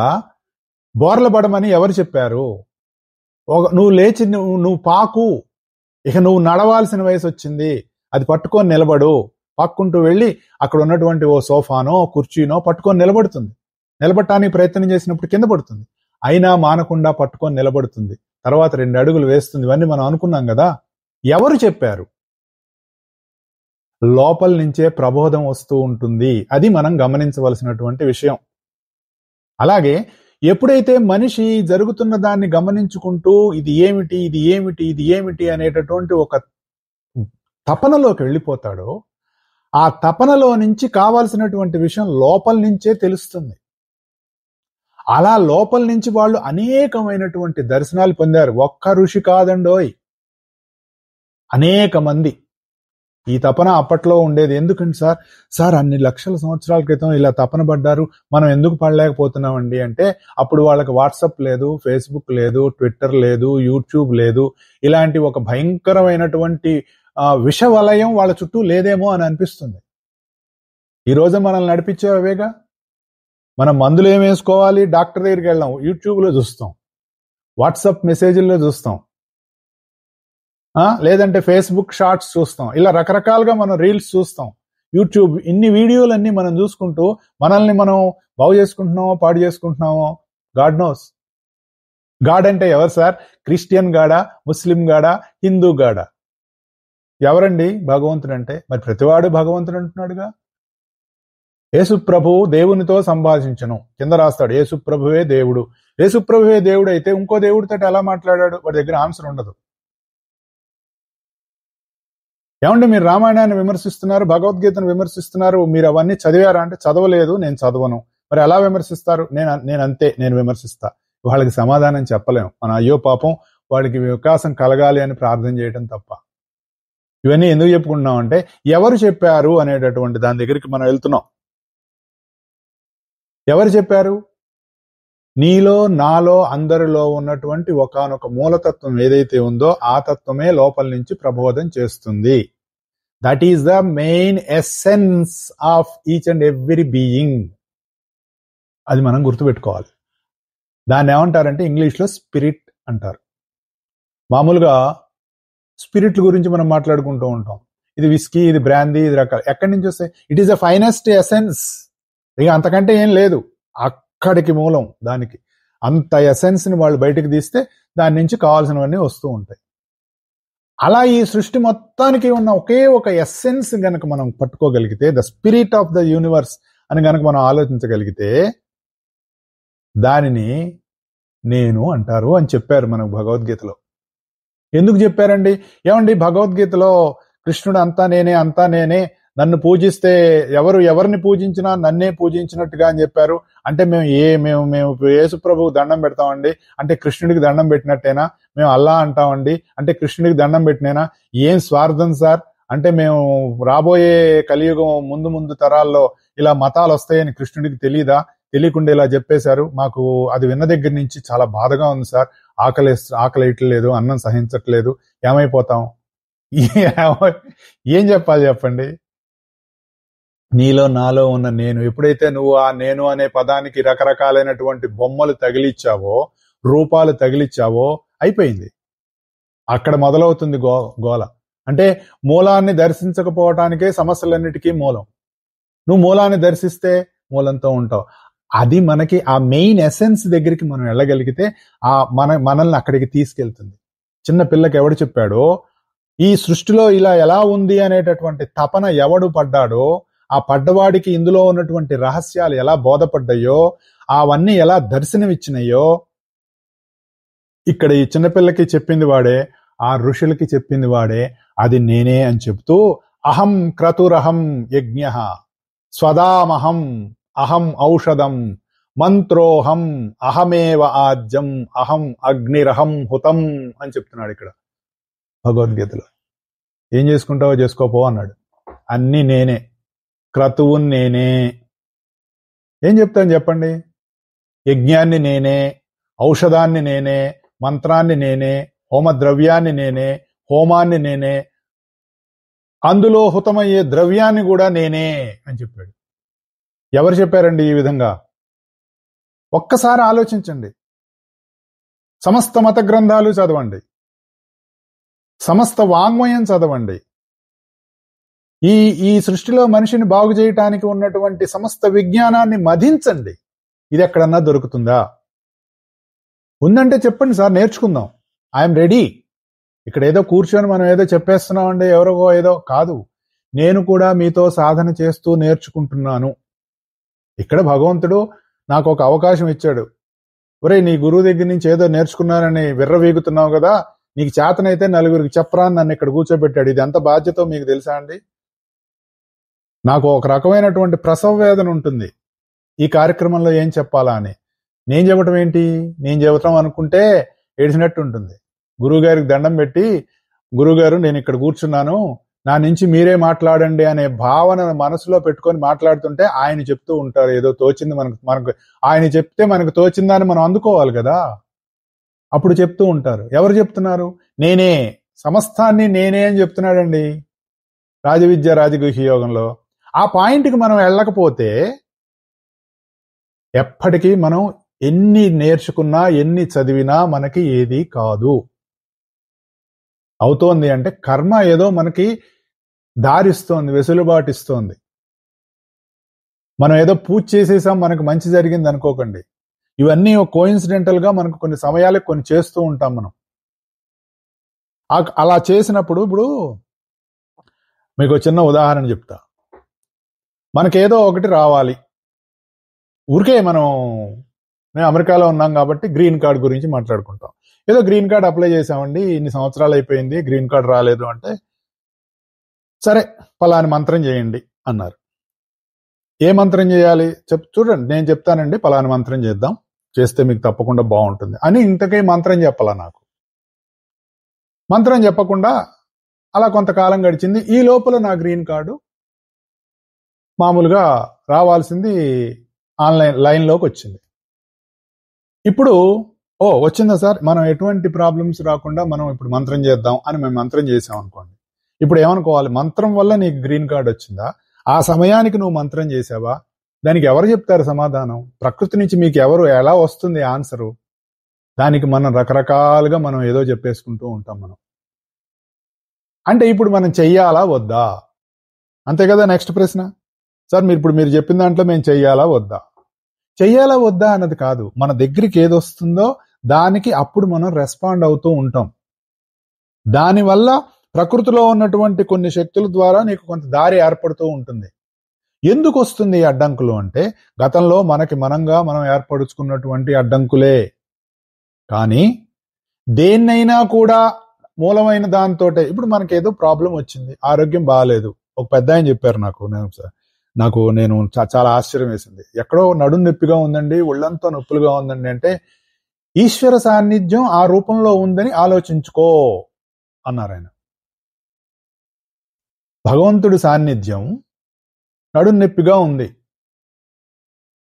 బోర్ల పడమని ఎవరు చెప్పారు? నువ్వు లేచి నువ్వు పాకు, ఇక నువ్వు నడవాల్సిన వయసు వచ్చింది, అది పట్టుకొని నిలబడు, పాక్కుంటూ వెళ్ళి అక్కడ ఉన్నటువంటి ఓ సోఫానో కుర్చీనో పట్టుకొని నిలబడుతుంది. నిలబడటానికి ప్రయత్నం చేసినప్పుడు కింద పడుతుంది, అయినా మానకుండా పట్టుకొని నిలబడుతుంది, తర్వాత 2 అడుగులు వేస్తుంది. ఇవన్నీ మనం అనుకున్నాం కదా. ఎవరు చెప్పారు? లోపల నుంచే ప్రబోధం వస్తూ ఉంటుంది. అది మనం గమనించవలసినటువంటి విషయం. అలాగే ఎప్పుడైతే మనిషి జరుగుతున్న దాన్ని గమనించుకుంటూ ఇది ఏమిటి, ఇది ఏమిటి, ఇది ఏమిటి అనేటటువంటి ఒక తపనలోకి వెళ్ళిపోతాడో, ఆ తపనలో నుంచి కావాల్సినటువంటి విషయం లోపల నుంచే తెలుస్తుంది. అలా లోపల నుంచి వాళ్ళు అనేకమైనటువంటి దర్శనాలు పొందారు. ఒక్క ఋషి కాదండోయ్, అనేక మంది. ఈ తపన అప్పట్లో ఉండేది. ఎందుకంటే సార్ అన్ని లక్షల సంవత్సరాల క్రితం ఇలా తపన పడ్డారు, మనం ఎందుకు పడలేకపోతున్నామండి అంటే, అప్పుడు వాళ్ళకి వాట్సాప్ లేదు, ఫేస్బుక్ లేదు, ట్విట్టర్ లేదు, యూట్యూబ్ లేదు, ఇలాంటి ఒక భయంకరమైనటువంటి విషవలయం వాళ్ళ చుట్టూ లేదేమో అని అనిపిస్తుంది. ఈ రోజు మనల్ని నడిపించేవేగా. మనం మందులు ఏం వేసుకోవాలి, డాక్టర్ దగ్గరికి వెళ్ళాం, యూట్యూబ్లో చూస్తాం, వాట్సాప్ మెసేజ్ల్లో చూస్తాం, లేదంటే ఫేస్బుక్ షార్ట్స్ చూస్తాం, ఇలా రకరకాలుగా మనం రీల్స్ చూస్తాం. యూట్యూబ్, ఇన్ని వీడియోలన్నీ మనం చూసుకుంటూ మనల్ని మనం బాగు చేసుకుంటున్నామో పాడు చేసుకుంటున్నామో గాడ్ నోస్. గాడ్ అంటే ఎవరు సార్? క్రిస్టియన్ గాడా, ముస్లిం గాడా, హిందూ గాడా? ఎవరండి భగవంతుడు అంటే? మరి ప్రతివాడు భగవంతుడు అంటున్నాడుగా. యేసుప్రభు దేవునితో సంభాషించను కింద రాస్తాడు, యేసుప్రభువే దేవుడు. యేసుప్రభువే దేవుడు అయితే ఇంకో దేవుడితో ఎలా మాట్లాడాడు? వాడి దగ్గర ఆన్సర్ ఉండదు. ఏమంటే మీరు రామాయణాన్ని విమర్శిస్తున్నారు, భగవద్గీతను విమర్శిస్తున్నారు, మీరు అవన్నీ చదివారా అంటే చదవలేదు, నేను చదవను. మరి ఎలా విమర్శిస్తారు? నేను అంతే, నేను విమర్శిస్తా. వాళ్ళకి సమాధానం చెప్పలేం. మన అయ్యో పాపం వాడికి వికాసం కలగాలి అని ప్రార్థన చేయడం తప్ప. ఇవన్నీ ఎందుకు చెప్పుకుంటున్నాం అంటే ఎవరు చెప్పారు అనేటటువంటి దాని దగ్గరికి మనం వెళ్తున్నాం. ఎవరు చెప్పారు? నీలో నాలో అందరిలో ఉన్నటువంటి ఒకానొక మూలతత్వం ఏదైతే ఉందో ఆ తత్వమే లోపల నుంచి ప్రబోధం చేస్తుంది. That is the main essence of each and every being. అది మనం గుర్తుపెట్టుకోవాలి. దాన్ని ఏమంటారంటే ఇంగ్లీష్లో స్పిరిట్ అంటారు. మామూలుగా స్పిరిట్ల గురించి మనం మాట్లాడుకుంటూ ఉంటాం. ఇది విస్కీ, ఇది బ్రాందీ, ఇది రకాలు. ఎక్కడి నుంచి వస్తాయి? It is the finest essence. ఇక అంతకంటే ఏం లేదు. అక్కడికి మూలం దానికి. అంత ఎసెన్స్ ని వాళ్ళు బయటకు తీస్తే దాని నుంచి కావాల్సినవన్నీ వస్తూ ఉంటాయి. అలా ఈ సృష్టి మొత్తానికి ఉన్న ఒకే ఒక ఎసెన్స్ గనక మనం పట్టుకోగలిగితే, the spirit of the universe అని గనక మనం ఆలోచించగలిగితే దానిని నేను అంటారు అని చెప్పారు మనకు భగవద్గీతలో. ఎందుకు చెప్పారండి? ఏమండి భగవద్గీతలో కృష్ణుడు అంతా నేనే, నన్ను పూజిస్తే ఎవరిని పూజించినా నన్నే పూజించినట్టుగా అని చెప్పారు. అంటే మేము యేసుప్రభుకు దండం పెడతామండి అంటే కృష్ణుడికి దండం పెట్టినట్టేనా? మేము అల్లా అంటామండి అంటే కృష్ణుడికి దండం పెట్టినేనా? ఏం స్వార్థం సార్? అంటే మేము రాబోయే కలియుగం ముందు తరాల్లో ఇలా మతాలు వస్తాయని కృష్ణుడికి తెలీదా? తెలియకుండా ఇలా చెప్పేశారు. మాకు అది విన్న దగ్గర నుంచి చాలా బాధగా ఉంది సార్. ఆకలేయట్లేదు, అన్నం సహించట్లేదు, ఏమైపోతాం? ఏం చెప్పాలి చెప్పండి? నీలో నాలో ఉన్న నేను, ఎప్పుడైతే నువ్వు ఆ నేను అనే పదానికి రకరకాలైనటువంటి బొమ్మలు తగిలిచ్చావో, రూపాలు తగిలిచ్చావో అయిపోయింది. అక్కడ మొదలవుతుంది గోల. అంటే మూలాన్ని దర్శించకపోవటానికే సమస్యలన్నిటికీ మూలం. నువ్వు మూలాన్ని దర్శిస్తే మూలంతో ఉంటావు. అది మనకి ఆ మెయిన్ ఎసెన్స్ దగ్గరికి మనం వెళ్ళగలిగితే మనల్ని అక్కడికి తీసుకెళ్తుంది. చిన్న పిల్లకి ఎవడు చెప్పాడో ఈ సృష్టిలో ఇలా ఎలా ఉంది అనేటటువంటి తపన ఎవడు పడ్డాడో, ఆ పడ్డవాడికి ఇందులో ఉన్నటువంటి రహస్యాలు ఎలా బోధపడ్డాయో, అవన్నీ ఎలా దర్శనమిచ్చినాయో ఇక్కడ ఈ చిన్నపిల్లకి చెప్పింది వాడే, ఆ ఋషులకి చెప్పింది వాడే. అది నేనే అని చెప్తూ అహం క్రతురహం యజ్ఞః స్వదామహం అహం ఔషధం మంత్రోహం అహమేవ ఆజ్యం అహం అగ్నిరహం హుతం అని చెప్తున్నాడు ఇక్కడ భగవద్గీతలో. ఏం చేసుకుంటావో చేసుకోపో అన్నాడు. అన్ని నేనే, క్రతువుని నేనే. ఏం చెప్తాను చెప్పండి? యజ్ఞాన్ని నేనే, ఔషధాన్ని నేనే, మంత్రాన్ని నేనే, హోమద్రవ్యాన్ని నేనే, హోమాన్ని నేనే, అందులో హుతమయ్యే ద్రవ్యాన్ని కూడా నేనే అని చెప్పాడు. ఎవరు చెప్పారండి ఈ విధంగా? ఒక్కసారి ఆలోచించండి. సమస్త మత గ్రంథాలు చదవండి, సమస్త వాంగ్మయం చదవండి. ఈ సృష్టిలో మనిషిని బాగు చేయటానికి ఉన్నటువంటి సమస్త విజ్ఞానాన్ని మధించండి. ఇది ఎక్కడన్నా దొరుకుతుందా? ఉందంటే చెప్పండి సార్, నేర్చుకుందాం. I'm ready. ఇక్కడ ఏదో కూర్చొని మనం ఏదో చెప్పేస్తున్నామండి, ఎవరో ఏదో కాదు. నేను కూడా మీతో సాధన చేస్తూ నేర్చుకుంటున్నాను. ఇక్కడ భగవంతుడు నాకు ఒక అవకాశం ఇచ్చాడు. ఒరే, నీ గురువు దగ్గర నుంచి ఏదో నేర్చుకున్నానని విర్రవీగుతున్నావు కదా, నీకు చేతనైతే నలుగురికి చెప్పరా అని నన్ను ఇక్కడ కూర్చోబెట్టాడు. ఇది ఎంత బాధ్యతో మీకు తెలుసా అండి? నాకు ఒక రకమైనటువంటి ప్రసవ వేదన ఉంటుంది ఈ కార్యక్రమంలో ఏం చెప్పాలా అని. నేను చెప్పటం ఏంటి? నేను చెబుతాం అనుకుంటే ఏడిసినట్టు ఉంటుంది. గురువుగారికి దండం పెట్టి, గురువుగారు నేను ఇక్కడ కూర్చున్నాను, నా నుంచి మీరే మాట్లాడండి అనే భావన మనసులో పెట్టుకొని మాట్లాడుతుంటే ఆయన చెప్తూ ఉంటారు ఏదో తోచింది మనకు ఆయన చెప్తే మనకు తోచిందని మనం అందుకోవాలి కదా. అప్పుడు చెప్తూ ఉంటారు. ఎవరు చెప్తున్నారు? నేనే, సమస్తాన్ని నేనే అని చెప్తున్నాడండి రాజవిద్య రాజగుహ్య యోగంలో. ఆ పాయింట్కి మనం వెళ్ళకపోతే ఎప్పటికీ మనం ఎన్ని నేర్చుకున్నా ఎన్ని చదివినా మనకి ఏది కాదు. అవుతోంది అంటే కర్మ ఏదో మనకి దారిస్తోంది, వెసులుబాటు ఇస్తోంది. మనం ఏదో పూజ చేసేసాం మనకు మంచి జరిగింది అనుకోకండి. ఇవన్నీ కోఇన్సిడెంటల్ గా మనకు కొన్ని సమయాలకు కొన్ని చేస్తూ ఉంటాం మనం. అలా చేసినప్పుడు ఇప్పుడు మీకు చిన్న ఉదాహరణ చెప్తా. మనకేదో ఒకటి రావాలి. ఊరికే మేము అమెరికాలో ఉన్నాం కాబట్టి గ్రీన్ కార్డ్ గురించి మాట్లాడుకుంటాం. ఏదో గ్రీన్ కార్డ్ అప్లై చేసామండి, ఇన్ని సంవత్సరాలు అయిపోయింది, గ్రీన్ కార్డ్ రాలేదు అంటే, సరే పలాని మంత్రం చేయండి అన్నారు. ఏ మంత్రం చేయాలి చూడండి, నేను చెప్తానండి, పలాని మంత్రం చేద్దాం, చేస్తే మీకు తప్పకుండా బాగుంటుంది అని ఇంతకీ మంత్రం చెప్పాలా. నాకు మంత్రం చెప్పకుండా అలా కొంతకాలం గడిచింది. ఈ లోపల నా గ్రీన్ కార్డు మామూలుగా రావాల్సింది ఆన్లైన్ లైన్లోకి వచ్చింది. ఇప్పుడు వచ్చిందా సార్, మనం ఎటువంటి ప్రాబ్లమ్స్ రాకుండా మనం ఇప్పుడు మంత్రం చేద్దాం అని మేము మంత్రం చేసాం అనుకోండి. ఇప్పుడు ఏమనుకోవాలి, మంత్రం వల్ల నీకు గ్రీన్ కార్డ్ వచ్చిందా? ఆ సమయానికి నువ్వు మంత్రం చేసావా? దానికి ఎవరు చెప్తారు సమాధానం? ప్రకృతి నుంచి మీకు ఎలా వస్తుంది ఆన్సరు? దానికి మనం రకరకాలుగా మనం ఏదో చెప్పేసుకుంటూ ఉంటాం మనం. అంటే ఇప్పుడు మనం చెయ్యాలా వద్దా? అంతే కదా నెక్స్ట్ ప్రశ్న. సార్ మీరు చెప్పిన దాంట్లో మేము చెయ్యాలా వద్దా? చెయ్యాలా వద్దా అన్నది కాదు, మన దగ్గరికి ఏది వస్తుందో దానికి అప్పుడు మనం రెస్పాండ్ అవుతూ ఉంటాం. దానివల్ల ప్రకృతిలో ఉన్నటువంటి కొన్ని శక్తుల ద్వారా నీకు కొంత దారి ఏర్పడుతూ ఉంటుంది. ఎందుకు వస్తుంది ఈ అడ్డంకులు అంటే, గతంలో మనం ఏర్పరుచుకున్నటువంటి అడ్డంకులే. కానీ దేన్నైనా కూడా మూలమైన దాంతో, ఇప్పుడు మనకేదో ప్రాబ్లం వచ్చింది, ఆరోగ్యం బాగాలేదు. ఒక పెద్ద ఆయన చెప్పారు నేను చాలా ఆశ్చర్యం వేసింది. ఎక్కడో నడుం నొప్పిగా ఉందండి, ఒళ్ళంతా నొప్పులుగా ఉందండి అంటే, ఈశ్వర సాన్నిధ్యం ఆ రూపంలో ఉందని ఆలోచించుకో అన్నారు ఆయన. భగవంతుడి సాన్నిధ్యం నడుం నొప్పిగా ఉంది,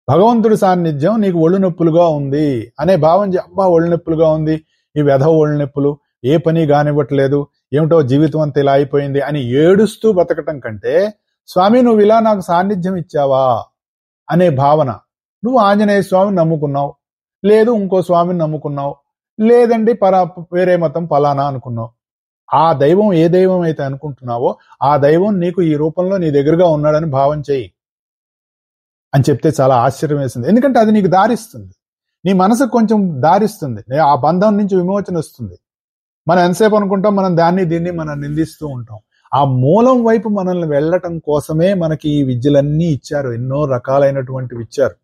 భగవంతుడి సాన్నిధ్యం నీకు ఒళ్ళు నొప్పులుగా ఉంది అనే భావం. అబ్బా ఒళ్ళు నొప్పులుగా ఉంది, ఈ వెధవ ఒళ్ళు నొప్పులు, ఏ పని కానివ్వట్లేదు, ఏమిటో జీవితం అంతా ఇలా అయిపోయింది అని ఏడుస్తూ బతకటం కంటే, స్వామి నువ్వు ఇలా నాకు సాన్నిధ్యం ఇచ్చావా అనే భావన. నువ్వు ఆంజనేయ స్వామిని నమ్ముకున్నావు, లేదు ఇంకో స్వామిని నమ్ముకున్నావు, లేదండి వేరే మతం ఫలానా అనుకున్నావు. ఆ దైవం ఏ దైవం అయితే అనుకుంటున్నావో ఆ దైవం నీకు ఈ రూపంలో నీ దగ్గరగా ఉన్నాడని భావం చెయ్యి అని చెప్తే చాలా ఆశ్చర్యం వేసింది. ఎందుకంటే అది నీకు దారిస్తుంది, నీ మనసుకు కొంచెం దారిస్తుంది, ఆ బంధం నుంచి విమోచన వస్తుంది. మనం ఎంతసేపు అనుకుంటాం, మనం దీన్ని మనం నిందిస్తూ ఉంటాం. ఆ మూలం వైపు మనల్ని వెళ్ళటం కోసమే మనకి ఈ విద్యలన్నీ ఇచ్చారు, ఎన్నో రకాలైనటువంటివి ఇచ్చారు.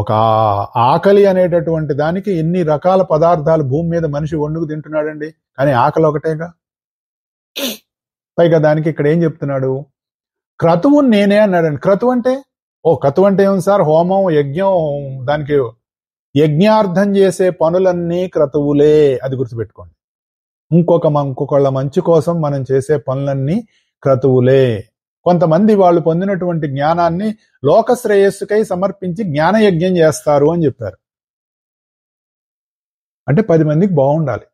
ఒక ఆకలి అనేటటువంటి దానికి ఎన్ని రకాల పదార్థాలు భూమి మీద మనిషి వండుకు తింటున్నాడండి, కానీ ఆకలి ఒకటేగా. పైగా దానికి ఇక్కడ ఏం చెప్తున్నాడు, క్రతువు నేనే అన్నాడండి. క్రతువు అంటే ఏం సార్? హోమం, యజ్ఞం, దానికి యజ్ఞార్థం చేసే పనులన్నీ క్రతువులే, అది గుర్తుపెట్టుకోండి. ఇంకొకళ్ళ మంచి కోసం మనం చేసే పనులన్నీ క్రతువులే. కొంతమంది వాళ్ళు పొందినటువంటి జ్ఞానాన్ని లోక శ్రేయస్సుకై సమర్పించి జ్ఞానయజ్ఞం చేస్తారు అని చెప్పారు. అంటే 10 మందికి బాగుండాలి,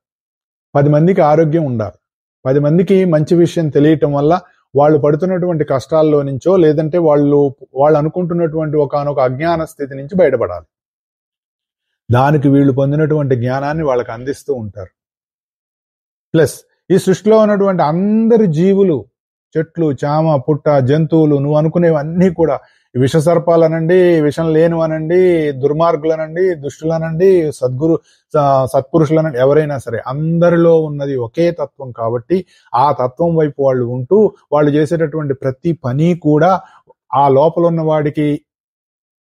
10 మందికి ఆరోగ్యం ఉండాలి, 10 మందికి మంచి విషయం తెలియటం వల్ల వాళ్ళు పడుతున్నటువంటి కష్టాల్లో నుంచో, లేదంటే వాళ్ళు అనుకుంటున్నటువంటి ఒకనొక అజ్ఞాన స్థితి నుంచి బయటపడాలి. దానికి వీళ్ళు పొందినటువంటి జ్ఞానాన్ని వాళ్ళకి అందిస్తూ ఉంటారు. ప్లస్ ఈ సృష్టిలో ఉన్నటువంటి అందరి జీవులు, చెట్లు, చామ, పుట్ట, జంతువులు, నువ్వు అనుకునేవన్నీ కూడా, విషసర్పాలనండి, విషం లేనివనండి, దుర్మార్గులనండి, దుష్టులనండి, సత్పురుషులనండి, ఎవరైనా సరే అందరిలో ఉన్నది ఒకే తత్వం. కాబట్టి ఆ తత్వం వైపు వాళ్ళు ఉంటూ వాళ్ళు చేసేటటువంటి ప్రతి పని కూడా ఆ లోపల ఉన్న వాడికి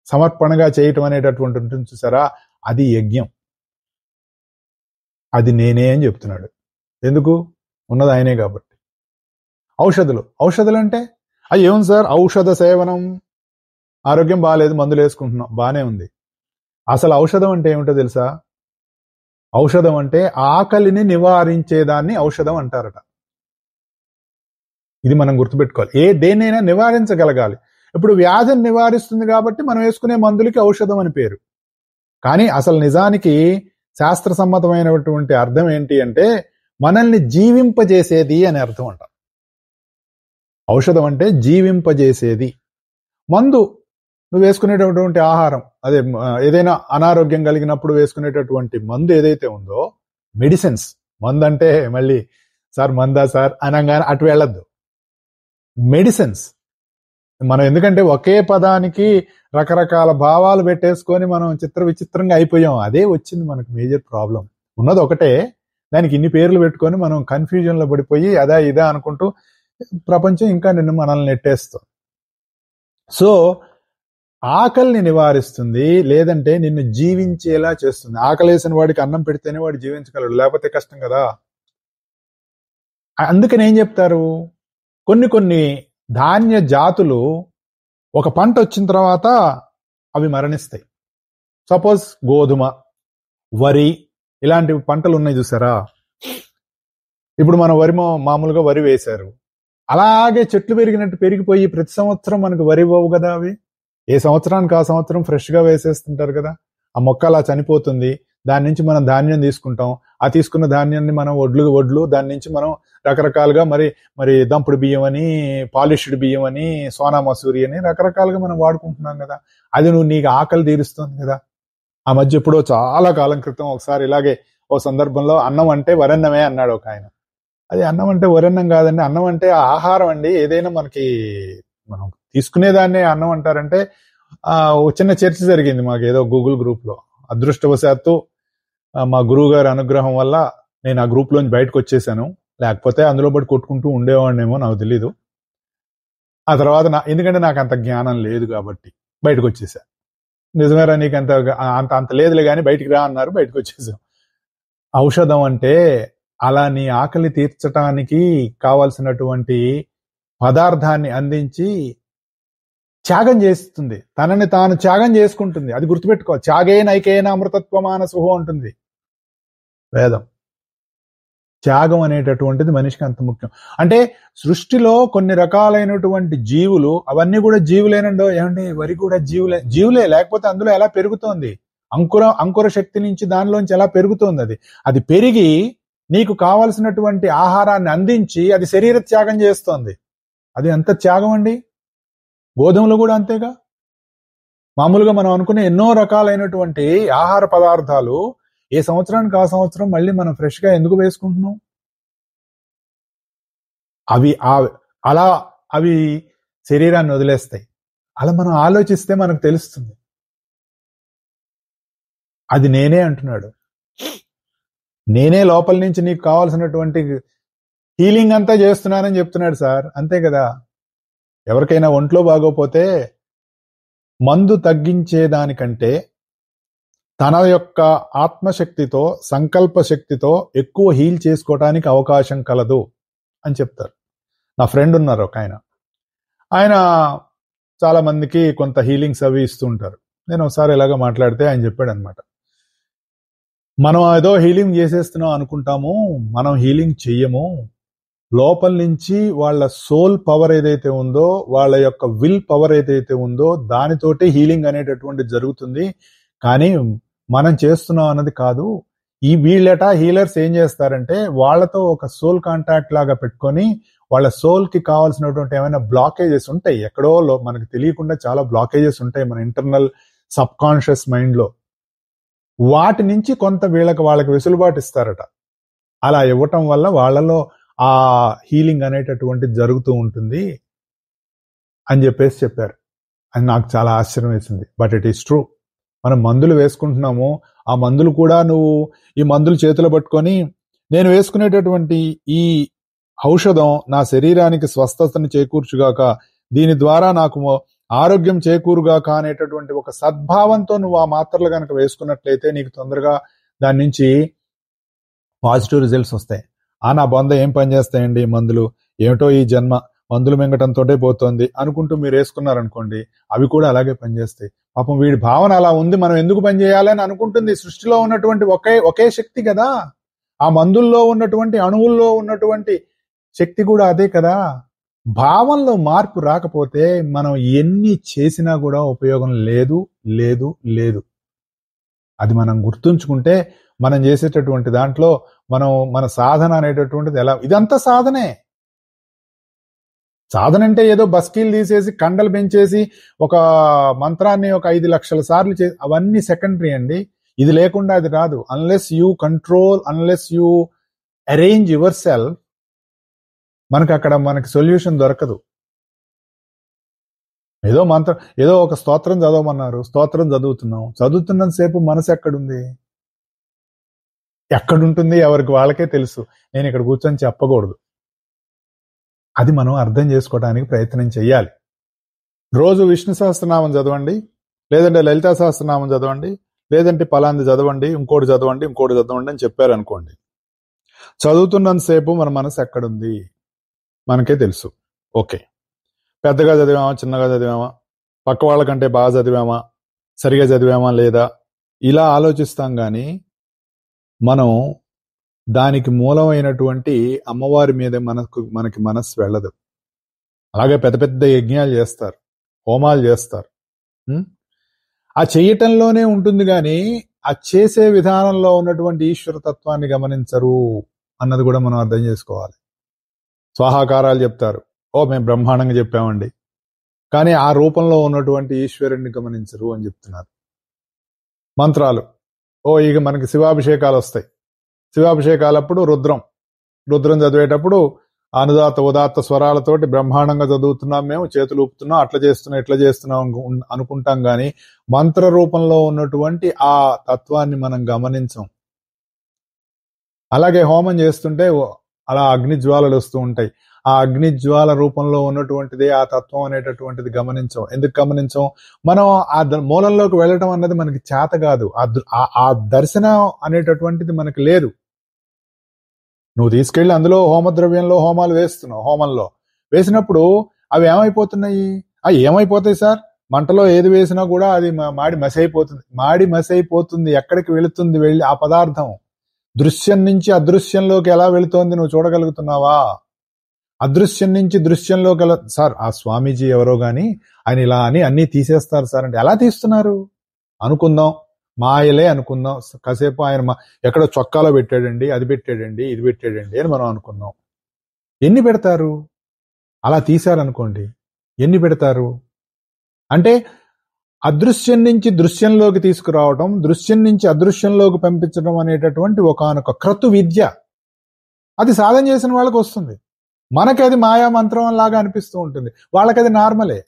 సమర్పణగా చేయటం అనేటటువంటి ఉంటుంది చూసారా, అది యజ్ఞం. అది నేనే అని చెప్తున్నాడు. ఎందుకు? ఉన్నది ఆయనే కాబట్టి. ఔషధులు అంటే అవి ఏం సార్? ఔషధ సేవనం, ఆరోగ్యం బాగాలేదు మందులు వేసుకుంటున్నాం, బానే ఉంది. అసలు ఔషధం అంటే ఏమిటో తెలుసా? ఔషధం అంటే ఆకలిని నివారించేదాన్ని ఔషధం అంటారట. ఇది మనం గుర్తుపెట్టుకోవాలి. దేన్నైనా నివారించగలగాలి. ఇప్పుడు వ్యాధిని నివారిస్తుంది కాబట్టి మనం వేసుకునే మందులకి ఔషధం అని పేరు. కానీ అసలు నిజానికి శాస్త్ర సమ్మతమైనటువంటి అర్థం ఏంటి అంటే, మనల్ని జీవింపజేసేది అని అర్థం అంట. ఔషధం అంటే జీవింపజేసేది. మందు నువ్వు వేసుకునేటటువంటి ఆహారం, అదే ఏదైనా అనారోగ్యం కలిగినప్పుడు వేసుకునేటటువంటి మందు ఏదైతే ఉందో, మెడిసిన్స్. మందు అంటే మళ్ళీ సార్ మందా సార్ అనగానే అటు వెళ్ళద్దు. మెడిసిన్స్ మనం ఎందుకంటే ఒకే పదానికి రకరకాల భావాలు పెట్టేసుకొని మనం విచిత్రంగా అయిపోయాం. అదే వచ్చింది మనకు మేజర్ ప్రాబ్లం. ఉన్నది ఒకటే, దానికి ఇన్ని పేర్లు పెట్టుకొని మనం కన్ఫ్యూజన్ లో పడిపోయి అదా ఇదా అనుకుంటూ ప్రపంచం ఇంకా మనల్ని నెట్టేస్తాం. సో ఆకలిని నివారిస్తుంది, లేదంటే నిన్ను జీవించేలా చేస్తుంది. ఆకలేసిన వాడికి అన్నం పెడితేనే వాడు జీవించగలడు, లేకపోతే కష్టం కదా. అందుకని ఏం చెప్తారు, కొన్ని ధాన్య జాతులు ఒక పంట వచ్చిన తర్వాత అవి మరణిస్తాయి. సపోజ్ గోధుమ, వరి ఇలాంటి పంటలు ఉన్నాయి చూసారా. ఇప్పుడు మన మామూలుగా వరి వేశారు, అలాగే చెట్లు పెరిగినట్టు పెరిగిపోయి ప్రతి సంవత్సరం మనకు వరి ఇవ్వవు కదా. అవి ఏ సంవత్సరానికి ఆ సంవత్సరం ఫ్రెష్ గా వేసేస్తుంటారు కదా. ఆ మొక్క అలా చనిపోతుంది, దాని నుంచి మనం ధాన్యం తీసుకుంటాం. ఆ తీసుకున్న ధాన్యాన్ని మనం వడ్లు దాని నుంచి మనం రకరకాలుగా మరి దంపుడు బియ్యం అని, పాలిష్డ్ బియ్యం అని, సోనా మసూరి అని రకరకాలుగా మనం వాడుకుంటున్నాం కదా. అది నీకు ఆకలి తీరుస్తుంది కదా. ఆ మధ్య ఎప్పుడో చాలా కాలం క్రితం ఒకసారి ఇలాగే ఓ సందర్భంలో అన్నం అంటే వరన్నమే అన్నాడు ఒక ఆయన. అది అన్నం అంటే వరన్నం కాదండి, అన్నం అంటే ఆహారం అండి. ఏదైనా మనకి మనం తీసుకునేదాన్నే అన్నం అంటారంటే ఒక చిన్న చర్చ జరిగింది మాకు ఏదో గూగుల్ గ్రూప్ లో. అదృష్టవశాత్తు మా గురువు గారి అనుగ్రహం వల్ల నేను ఆ గ్రూప్ లోంచి బయటకు వచ్చేసాను, లేకపోతే అందులో బట్టి కొట్టుకుంటూ ఉండేవాడినేమో, నాకు తెలీదు. ఆ తర్వాత ఎందుకంటే నాకు అంత జ్ఞానం లేదు కాబట్టి బయటకు వచ్చేసా. నిజమేరా నీకు అంత లేదులే కానీ బయటికి రా అన్నారు, బయటకు వచ్చేసాం. ఔషధం అంటే అలా నీ ఆకలి తీర్చటానికి కావలసినటువంటి పదార్థాన్ని అందించి త్యాగం చేస్తుంది, తనని తాను త్యాగం చేసుకుంటుంది. అది గుర్తుపెట్టుకో. త్యాగే నైకేన అమృతత్వమానసుహో ఉంటుంది వేదం. త్యాగం అనేటటువంటిది మనిషికి అంత ముఖ్యం. అంటే సృష్టిలో కొన్ని రకాలైనటువంటి జీవులు, అవన్నీ కూడా జీవులేనండో. ఏమండి, వరి కూడా జీవులే, లేకపోతే అందులో ఎలా పెరుగుతోంది? అంకుర శక్తి నుంచి దానిలోంచి ఎలా పెరుగుతోంది? అది పెరిగి నీకు కావలసినటువంటి ఆహారాన్ని అందించి అది శరీర త్యాగం చేస్తోంది. అది ఎంత త్యాగం అండి. గోధుమలు కూడా అంతేగా. మామూలుగా మనం అనుకునే ఎన్నో రకాలైనటువంటి ఆహార పదార్థాలు ఏ సంవత్సరానికి ఆ సంవత్సరం మళ్ళీ మనం ఫ్రెష్ గా ఎందుకు వేసుకుంటున్నాం? అవి శరీరాన్ని వదిలేస్తాయి. అలా మనం ఆలోచిస్తే మనకు తెలుస్తుంది. అది నేనే అంటున్నాడు. నేనే లోపల నుంచి నీకు కావాల్సినటువంటి హీలింగ్ అంతా చేస్తున్నానని చెప్తున్నాడు సార్. అంతే కదా. ఎవరికైనా ఒంట్లో బాగోపోతే మందు తగ్గించేదానికంటే తన యొక్క ఆత్మశక్తితో, సంకల్ప శక్తితో ఎక్కువ హీల్ చేసుకోవటానికి అవకాశం కలదు అని చెప్తారు. నా ఫ్రెండ్ ఉన్నారు ఒక ఆయన చాలా మందికి కొంత హీలింగ్స్ అవి ఇస్తూ ఉంటారు. నేను ఒకసారి ఇలాగ మాట్లాడితే ఆయన చెప్పాడు అనమాట, మనం ఏదో హీలింగ్ చేసేస్తున్నాం అనుకుంటాము, మనం హీలింగ్ చెయ్యము. లోపల నుంచి వాళ్ళ సోల్ పవర్ ఏదైతే ఉందో, వాళ్ళ యొక్క విల్ పవర్ ఏదైతే ఉందో, దానితోటి హీలింగ్ అనేటటువంటి జరుగుతుంది. కానీ మనం చేస్తున్నాం అన్నది కాదు. వీళ్ళట హీలర్స్ ఏం చేస్తారంటే వాళ్ళతో ఒక సోల్ కాంటాక్ట్ లాగా పెట్టుకొని వాళ్ళ సోల్ కి కావాల్సినటువంటి ఏమైనా బ్లాకేజెస్ ఉంటాయి, ఎక్కడో మనకు తెలియకుండా చాలా బ్లాకేజెస్ ఉంటాయి మన ఇంటర్నల్ సబ్ కాన్షియస్ మైండ్ లో. వాటి నుంచి కొంత వాళ్ళకి వెసులుబాటు ఇస్తారట. అలా ఇవ్వటం వల్ల వాళ్ళలో ఆ హీలింగ్ అనేటటువంటిది జరుగుతూ ఉంటుంది అని చెప్పారు. అని నాకు చాలా ఆశ్చర్యం వేసింది. But it is true. మనం మందులు వేసుకుంటున్నాము, ఆ మందులు కూడా నువ్వు ఈ మందులు చేతిలో పట్టుకొని నేను వేసుకునేటటువంటి ఈ ఔషధం నా శరీరానికి స్వస్థతను చేకూర్చుగాక, దీని ద్వారా నాకు ఆరోగ్యం చేకూరుగాక అనేటటువంటి ఒక సద్భావంతో నువ్వు ఆ మాత్రలు కనుక వేసుకున్నట్లయితే నీకు తొందరగా దాని నుంచి పాజిటివ్ రిజల్ట్స్ వస్తాయి. నా బొంద ఏం పనిచేస్తాయండి మందులు, ఏమిటో ఈ జన్మ మందులు మింగటంతోటే పోతోంది అనుకుంటూ మీరు వేసుకున్నారనుకోండి, అవి కూడా అలాగే పనిచేస్తాయి. పాపం వీడి భావన అలా ఉంది, మనం ఎందుకు పనిచేయాలని అనుకుంటుంది. సృష్టిలో ఉన్నటువంటి ఒకే శక్తి కదా. ఆ మందుల్లో ఉన్నటువంటి అణువుల్లో ఉన్నటువంటి శక్తి కూడా అదే కదా. భావంలో మార్పు రాకపోతే మనం ఎన్ని చేసినా కూడా ఉపయోగం లేదు లేదు లేదు. అది మనం గుర్తుంచుకుంటే మనం చేసేటటువంటి దాంట్లో మన సాధన అనేటటువంటిది ఇదంతా సాధనే. సాధన అంటే ఏదో బస్కీలు తీసేసి కండలు పెంచేసి ఒక మంత్రాన్ని ఒక 5 లక్షల సార్లు అవన్నీ సెకండరీ అండి. ఇది లేకుండా అది రాదు. Unless you control, unless you arrange your self, మనకి సొల్యూషన్ దొరకదు. ఏదో మంత్రం, ఏదో ఒక స్తోత్రం చదవమన్నారు, స్తోత్రం చదువుతున్నాం. చదువుతున్నంతసేపు మనసు ఎక్కడుంది? ఎక్కడుంటుంది ఎవరికి వాళ్ళకే తెలుసు. నేను ఇక్కడ కూర్చొని చెప్పకూడదు. అది మనం అర్థం చేసుకోవడానికి ప్రయత్నం చెయ్యాలి. రోజు విష్ణు సహస్రనామం చదవండి, లేదంటే లలితా సహస్రనామం చదవండి, లేదంటే పలాంది చదవండి, ఇంకోటి చదవండి అని చెప్పారు అనుకోండి. చదువుతున్నంతసేపు మన మనసు ఎక్కడుంది మనకే తెలుసు. ఓకే, పెద్దగా చదివామా, చిన్నగా చదివామా, పక్క వాళ్ళకంటే బాగా చదివామా, సరిగా చదివామా లేదా, ఇలా ఆలోచిస్తాం. కానీ మనం దానికి మూలమైనటువంటి అమ్మవారి మీద మనకి మనస్సు వెళ్ళదు. అలాగే పెద్ద పెద్ద యజ్ఞాలు చేస్తారు, హోమాలు చేస్తారు. ఆ చేయటంలోనే ఉంటుంది కానీ ఆ చేసే విధానంలో ఉన్నటువంటి ఈశ్వర తత్వాన్ని గమనించరు అన్నది కూడా మనం అర్థం చేసుకోవాలి. స్వాహాకారాలు చెప్తారు, మేము బ్రహ్మాండంగా చెప్పామండి, కానీ ఆ రూపంలో ఉన్నటువంటి ఈశ్వరుణ్ణి గమనించరు అని చెప్తున్నారు. మంత్రాలు, ఇక మనకి శివాభిషేకాలు వస్తాయి. శివాభిషేకాలప్పుడు రుద్రం చదివేటప్పుడు అనుదాత్త ఉదాత్త స్వరాలతోటి బ్రహ్మాండంగా చదువుతున్నాం, మేము చేతులు ఊపుతున్నాం, ఇట్లా చేస్తున్నాం అనుకుంటాం. కానీ మంత్ర రూపంలో ఉన్నటువంటి ఆ తత్వాన్ని మనం గమనించం. అలాగే హోమం చేస్తుంటే అలా అగ్నిజ్వాలలు వస్తూ ఉంటాయి. ఆ అగ్నిజ్వాల రూపంలో ఉన్నటువంటిది ఆ తత్వం అనేటటువంటిది గమనించం. ఎందుకు గమనించం? మనం ఆ మూలంలోకి వెళ్ళటం అన్నది మనకి చేత కాదు. ఆ దర్శనం అనేటటువంటిది మనకి లేదు. నువ్వు తీసుకెళ్లి అందులో హోమద్రవ్యంలో హోమాలు వేస్తున్నావు. హోమంలో వేసినప్పుడు అవి ఏమైపోతున్నాయి? ఏమైపోతాయి సార్? మంటలో ఏది వేసినా కూడా అది మాడి మసి అయిపోతుంది. ఎక్కడికి వెళుతుంది? వెళ్ళి ఆ పదార్థం దృశ్యం నుంచి అదృశ్యంలోకి ఎలా వెళుతోంది నువ్వు చూడగలుగుతున్నావా? అదృశ్యం నుంచి దృశ్యంలోకి సార్ ఆ స్వామీజీ ఎవరో గాని ఆయన ఇలా అని అన్ని తీసేస్తారు సార్ అంటే ఎలా తీస్తున్నారు? అనుకుందాం, మాయలే అనుకుందాం. కాసేపు ఆయన ఎక్కడో చొక్కాలో పెట్టాడండి, అది పెట్టాడండి, ఇది పెట్టాడండి అని మనం అనుకుందాం. ఎన్ని పెడతారు? అలా తీశారనుకోండి, ఎన్ని పెడతారు? అంటే అదృశ్యం నుంచి దృశ్యంలోకి తీసుకురావడం, దృశ్యం నుంచి అదృశ్యంలోకి పంపించడం అనేటటువంటి ఒకానొక క్రతు విద్య. అది సాధన చేసిన వాళ్ళకి వస్తుంది. మనకి అది మాయా మంత్రం లాగా అనిపిస్తూ ఉంటుంది, వాళ్ళకి అది నార్మలే.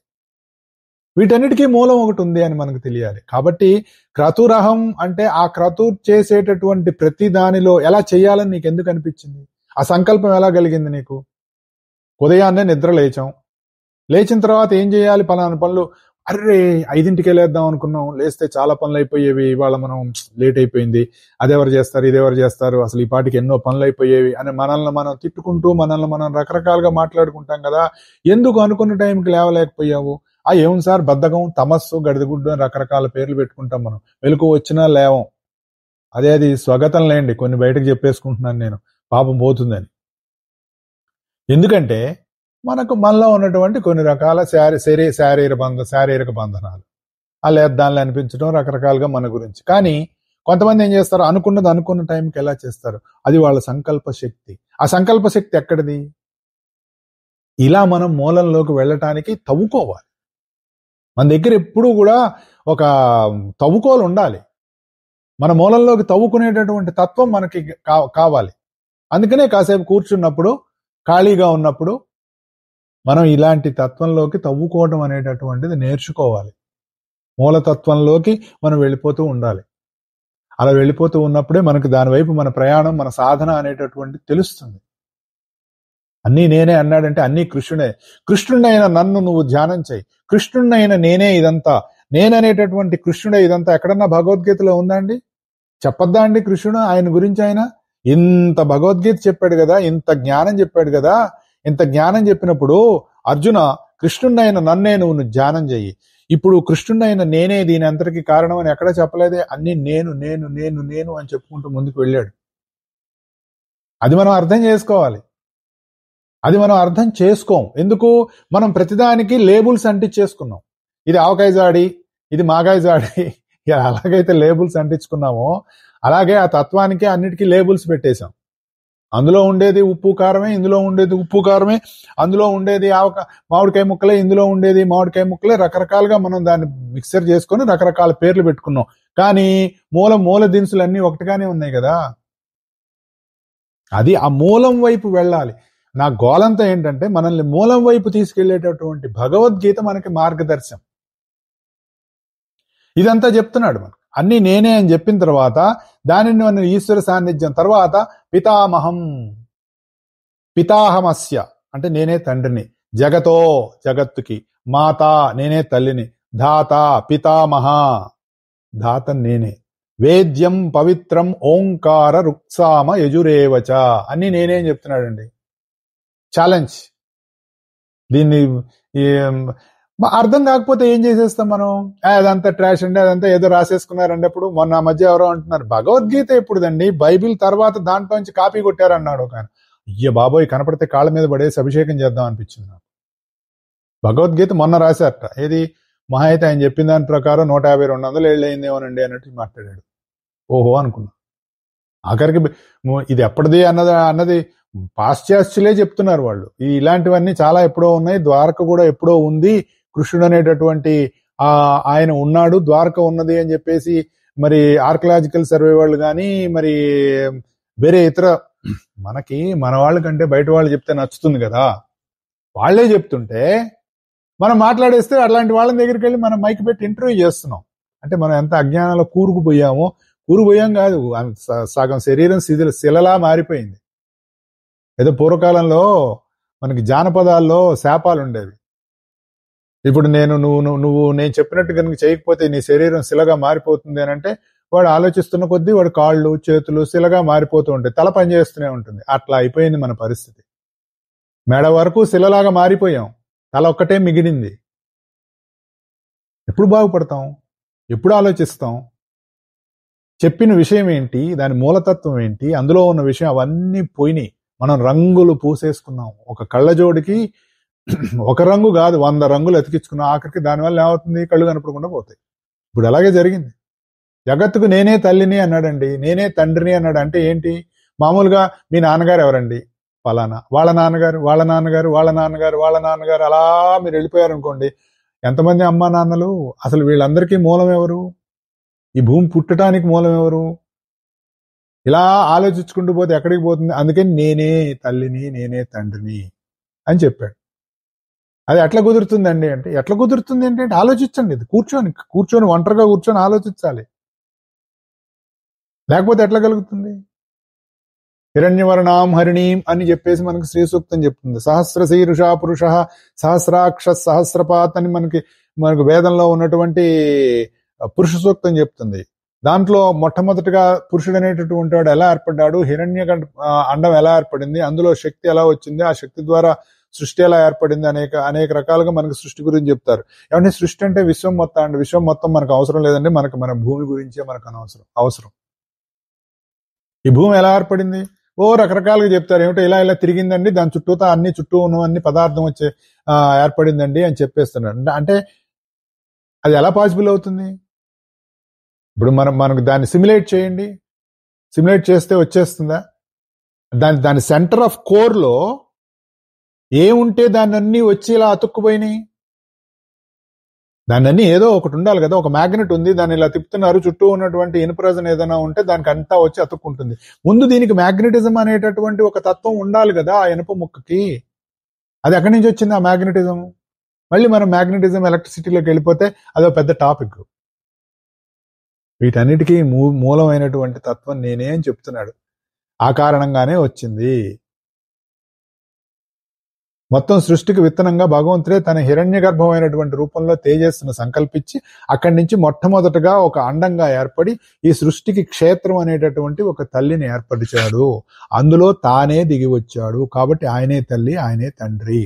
వీటన్నిటికీ మూలం ఒకటి ఉంది అని మనకు తెలియాలి. కాబట్టి క్రతురహం అంటే ఆ క్రతు చేసేటటువంటి ప్రతి దానిలో ఎలా చేయాలని నీకు ఎందుకు అనిపించింది? ఆ సంకల్పం ఎలా కలిగింది నీకు? ఉదయాన్నే నిద్ర లేచిన తర్వాత ఏం చేయాలి? పలానా పనులు, అర్రే 5ంటికే లేద్దాం అనుకున్నాం, లేస్తే చాలా పనులు అయిపోయేవి, ఇవాళ మనం లేట్ అయిపోయింది, అదెవరు చేస్తారు, ఇదెవరు చేస్తారు, అసలు ఈ పాటికి ఎన్నో పనులు అయిపోయేవి అని మనల్ని మనం తిట్టుకుంటూ మనల్ని మనం రకరకాలుగా మాట్లాడుకుంటాం కదా. ఎందుకు అనుకున్న టైంకి లేవలేకపోయావు? ఏముంది సార్, బద్ధకం, తమస్సు, గడిదగుడ్డు అని రకరకాల పేర్లు పెట్టుకుంటాం మనం. వెలుగు వచ్చినా లేవం. అది స్వగతం లేండి, కొన్ని బయటకు చెప్పేసుకుంటున్నాను నేను, పాపం పోతుందని. ఎందుకంటే మనలో ఉన్నటువంటి కొన్ని రకాల శారీరక బంధనాలు, లేద్దాన్ని అనిపించడం రకరకాలుగా మన గురించి. కానీ కొంతమంది ఏం చేస్తారు? అనుకున్న టైంకి ఎలా చేస్తారు? అది వాళ్ళ సంకల్ప శక్తి. ఆ సంకల్ప శక్తి ఎక్కడిది? ఇలా మనం మూలంలోకి వెళ్ళటానికి తవ్వుకోవాలి. మన దగ్గర ఎప్పుడూ కూడా ఒక తవ్వుకోలు ఉండాలి. మన మూలంలోకి తవ్వుకునేటటువంటి తత్వం మనకి కావాలి. అందుకనే కాసేపు కూర్చున్నప్పుడు, ఖాళీగా ఉన్నప్పుడు మనం ఇలాంటి తత్వంలోకి తవ్వుకోవడం అనేటటువంటిది నేర్చుకోవాలి. మూలతత్వంలోకి మనం వెళ్ళిపోతూ ఉండాలి. అలా వెళ్ళిపోతూ ఉన్నప్పుడే మనకు దానివైపు మన ప్రయాణం, మన సాధన అనేటటువంటిది తెలుస్తుంది. అన్నీ నేనే అన్నాడంటే అన్నీ కృష్ణుడే. కృష్ణుడైన నన్ను నువ్వు ధ్యానం చేయి. కృష్ణుడైన నేనే ఇదంతా, నేననేటటువంటి కృష్ణుడే ఇదంతా ఎక్కడన్నా భగవద్గీతలో ఉందా అండి? చెప్పొద్దా అండి కృష్ణుడు ఆయన గురించి? ఆయన ఇంత భగవద్గీత చెప్పాడు కదా, ఇంత జ్ఞానం చెప్పాడు కదా. ఇంత జ్ఞానం చెప్పినప్పుడు అర్జున, కృష్ణుడైన నన్నే నువ్వు ధ్యానం చెయ్యి. ఇప్పుడు కృష్ణుడైన నేనే దీని అంతటికి కారణం అని ఎక్కడా చెప్పలేదే. అన్ని నేను నేను నేను నేను అని చెప్పుకుంటూ ముందుకు వెళ్ళాడు. అది మనం అర్థం చేసుకోవాలి. అది మనం అర్థం చేసుకోం. ఎందుకు? మనం ప్రతిదానికి లేబుల్స్ అంటించేసుకున్నాం. ఇది ఆవకాయ జాడి, ఇది మాగాయ జాడి. అలాగైతే లేబుల్స్ అంటించుకున్నామో అలాగే ఆ తత్వానికి అన్నిటికీ లేబుల్స్ పెట్టేశాం. అందులో ఉండేది ఉప్పు కారమే, ఇందులో ఉండేది ఉప్పు కారమే, అందులో ఉండేది మామిడికాయ ముక్కలే, ఇందులో ఉండేది మామిడికాయ ముక్కలే. రకరకాలుగా మనం దాన్ని మిక్సర్ చేసుకొని రకరకాల పేర్లు పెట్టుకున్నాం. కానీ మూల దినుసులు అన్నీ ఒకటిగానే ఉన్నాయి కదా. అది ఆ మూలం వైపు వెళ్ళాలి. నా గోలంతా ఏంటంటే మనల్ని మూలం వైపు తీసుకెళ్లేటటువంటి భగవద్గీత మనకి మార్గదర్శనం. ఇదంతా చెప్తున్నాడు మనకు. అన్ని నేనే అని చెప్పిన తర్వాత దానిని మన ఈశ్వర సాన్నిధ్యం తర్వాత పితాహమస్య అంటే నేనే తండ్రిని, జగతో జగత్తుకి, మాత నేనే తల్లిని, ధాత పితామహ ధాత నేనే, వేద్యం పవిత్రం ఓంకార రుక్సామ యజురేవచ అన్ని నేనే అని చెప్తున్నాడండి. ఛాలెంజ్. దీన్ని అర్థం కాకపోతే ఏం చేసేస్తాం మనం? అదంతా ట్రాష్ అండి, అదంతా ఏదో రాసేసుకున్నారండి. అప్పుడు మొన్న మధ్య ఎవరో అంటున్నారు భగవద్గీత ఎప్పుడుదండి, బైబిల్ తర్వాత దాంట్లోంచి కాపీ కొట్టారన్నాడు ఒక ఆయన. అయ్య బాబోయ్, కనపడితే కాళ్ళ మీద పడేసి అభిషేకం చేద్దాం అనిపించింది నాకు. భగవద్గీత మొన్న రాశారట, ఏది మహా అయితే ఆయన చెప్పిన దాని ప్రకారం 150-200 ఏళ్ళు అయిందేమోనండి అన్నట్టు మాట్లాడాడు. ఓహో అనుకున్నా. ఆఖరికి ఇది ఎప్పటిది అన్నది పాశ్చాత్యులే చెప్తున్నారు వాళ్ళు. ఇలాంటివన్నీ చాలా ఎప్పుడో ఉన్నాయి, ద్వారక కూడా ఎప్పుడో ఉంది, కృష్ణుడు అనేటటువంటి ఆయన ఉన్నాడు, ద్వారక ఉన్నది అని చెప్పేసి మరి ఆర్కియలాజికల్ సర్వే వాళ్ళు కానీ మరి వేరే ఇతర మనకి మన వాళ్ళ కంటే బయట వాళ్ళు చెప్తే నచ్చుతుంది కదా, వాళ్లే చెప్తుంటే మనం మాట్లాడేస్తే అట్లాంటి వాళ్ళ దగ్గరికి వెళ్ళి మనం మైక్ పెట్టి ఇంటర్వ్యూ చేస్తున్నాం. అంటే మనం ఎంత అజ్ఞానంలో కూరుకుపోయాం కాదు, సగం శరీరం శిలలా మారిపోయింది. ఏదో పూర్వకాలంలో మనకి జానపదాల్లో శాపాలు ఉండేవి. ఇప్పుడు నువ్వు నేను చెప్పినట్టు కనుక చేయకపోతే నీ శరీరం శిలగా మారిపోతుంది అని అంటే వాడు ఆలోచిస్తున్న కొద్దీ వాడు కాళ్ళు చేతులు శిలగా మారిపోతూ ఉంటాయి, తల పనిచేస్తూనే ఉంటుంది. అట్లా అయిపోయింది మన పరిస్థితి. మెడ వరకు శిలలాగా మారిపోయాం, తల ఒక్కటే మిగిలింది. ఎప్పుడు బాగుపడతాం? ఎప్పుడు ఆలోచిస్తాం? చెప్పిన విషయం ఏంటి, దాని మూలతత్వం ఏంటి, అందులో ఉన్న విషయం అవన్నీ పోయినాయి. మనం రంగులు పూసేసుకున్నాం. ఒక కళ్ళజోడికి ఒక రంగు కాదు 100 రంగులు అతికించుకున్నాం. ఆఖరికి దానివల్ల ఏమవుతుంది, కళ్ళు కనపడకుండా పోతాయి. ఇప్పుడు అలాగే జరిగింది. జగత్తుకు నేనే తల్లిని అన్నాడండి, నేనే తండ్రిని అన్నాడు. అంటే ఏంటి? మామూలుగా మీ నాన్నగారు ఎవరండి? ఫలానా. వాళ్ళ నాన్నగారు వాళ్ళ నాన్నగారు వాళ్ళ నాన్నగారు వాళ్ళ నాన్నగారు అలా మీరు వెళ్ళిపోయారు అనుకోండి. ఎంతమంది అమ్మా నాన్నలు? అసలు వీళ్ళందరికీ మూలం ఎవరు? ఈ భూమి పుట్టడానికి మూలం ఎవరు? ఇలా ఆలోచించుకుంటూ పోతే ఎక్కడికి పోతుంది? అందుకని నేనే తల్లిని నేనే తండ్రిని అని చెప్పాడు. అది ఎట్లా కుదురుతుందండి అంటే, ఎట్లా కుదురుతుంది అంటే ఆలోచించండి. ఇది కూర్చొని ఒంటరిగా కూర్చొని ఆలోచించాలి, లేకపోతే ఎట్లా కలుగుతుంది? హిరణ్యవర్ణాం హరిణీం అని చెప్పేసి మనకి శ్రీ సూక్తం చెప్తుంది. సహస్ర శీర్ష పురుష సహస్రాక్ష సహస్రపాత్ అని మనకు వేదంలో ఉన్నటువంటి పురుష సూక్తం చెప్తుంది. దాంట్లో మొట్టమొదటిగా పురుషుడు అనేటటువంటి వాడు ఎలా ఏర్పడ్డాడు, హిరణ్య అండం ఎలా ఏర్పడింది, అందులో శక్తి ఎలా వచ్చింది, ఆ శక్తి ద్వారా సృష్టి ఎలా ఏర్పడింది, అనేక రకాలుగా మనకు సృష్టి గురించి చెప్తారు. ఏమంటే సృష్టి అంటే విశ్వం మొత్తం అండి. విశ్వం మొత్తం మనకు అవసరం లేదండి, మన భూమి గురించే మనకు అవసరం. ఈ భూమి ఎలా ఏర్పడింది? రకరకాలుగా చెప్తారు. ఏమిటో ఇలా తిరిగిందండి, దాని చుట్టూతా చుట్టూ ఉన్నవన్నీ పదార్థం వచ్చే ఏర్పడిందండి అని చెప్పేస్తున్నారు. అంటే అది ఎలా పాసిబుల్ అవుతుంది? ఇప్పుడు మనకు దాన్ని సిమ్యులేట్ చేయండి, సిమ్యులేట్ చేస్తే వచ్చేస్తుందా? దాని సెంటర్ ఆఫ్ కోర్ లో ఏముంటే దాన్ని అన్ని వచ్చి ఇలా అతుక్కుపోయినాయి. దాన్ని అన్ని ఏదో ఒకటి ఉండాలి కదా. ఒక మ్యాగ్నెట్ ఉంది, దాన్ని ఇలా తిప్పుతున్నారు, చుట్టూ ఉన్నటువంటి ఇనుపరజన ఏదైనా ఉంటే దానికి అంతా వచ్చి అతుక్కుంటుంది. ముందు దీనికి మ్యాగ్నెటిజం అనేటటువంటి ఒక తత్వం ఉండాలి కదా ఆ ఇనుప ముక్కకి. అది ఎక్కడి నుంచి వచ్చింది ఆ మ్యాగ్నెటిజం? మళ్ళీ మనం మ్యాగ్నెటిజం ఎలక్ట్రిసిటీలోకి వెళ్ళిపోతే అదో పెద్ద టాపిక్. వీటన్నిటికీ మూలమైనటువంటి తత్వం నేనే అని చెప్తున్నాడు. ఆ కారణంగానే వచ్చింది. మొత్తం సృష్టికి విత్తనంగా భగవంతుడే తన హిరణ్య గర్భమైనటువంటి రూపంలో తేజస్సును సంకల్పించి అక్కడి నుంచి మొట్టమొదటగా ఒక అండంగా ఏర్పడి ఈ సృష్టికి క్షేత్రం అనేటటువంటి ఒక తల్లిని ఏర్పరిచాడు. అందులో తానే దిగి వచ్చాడు. కాబట్టి ఆయనే తల్లి, ఆయనే తండ్రి.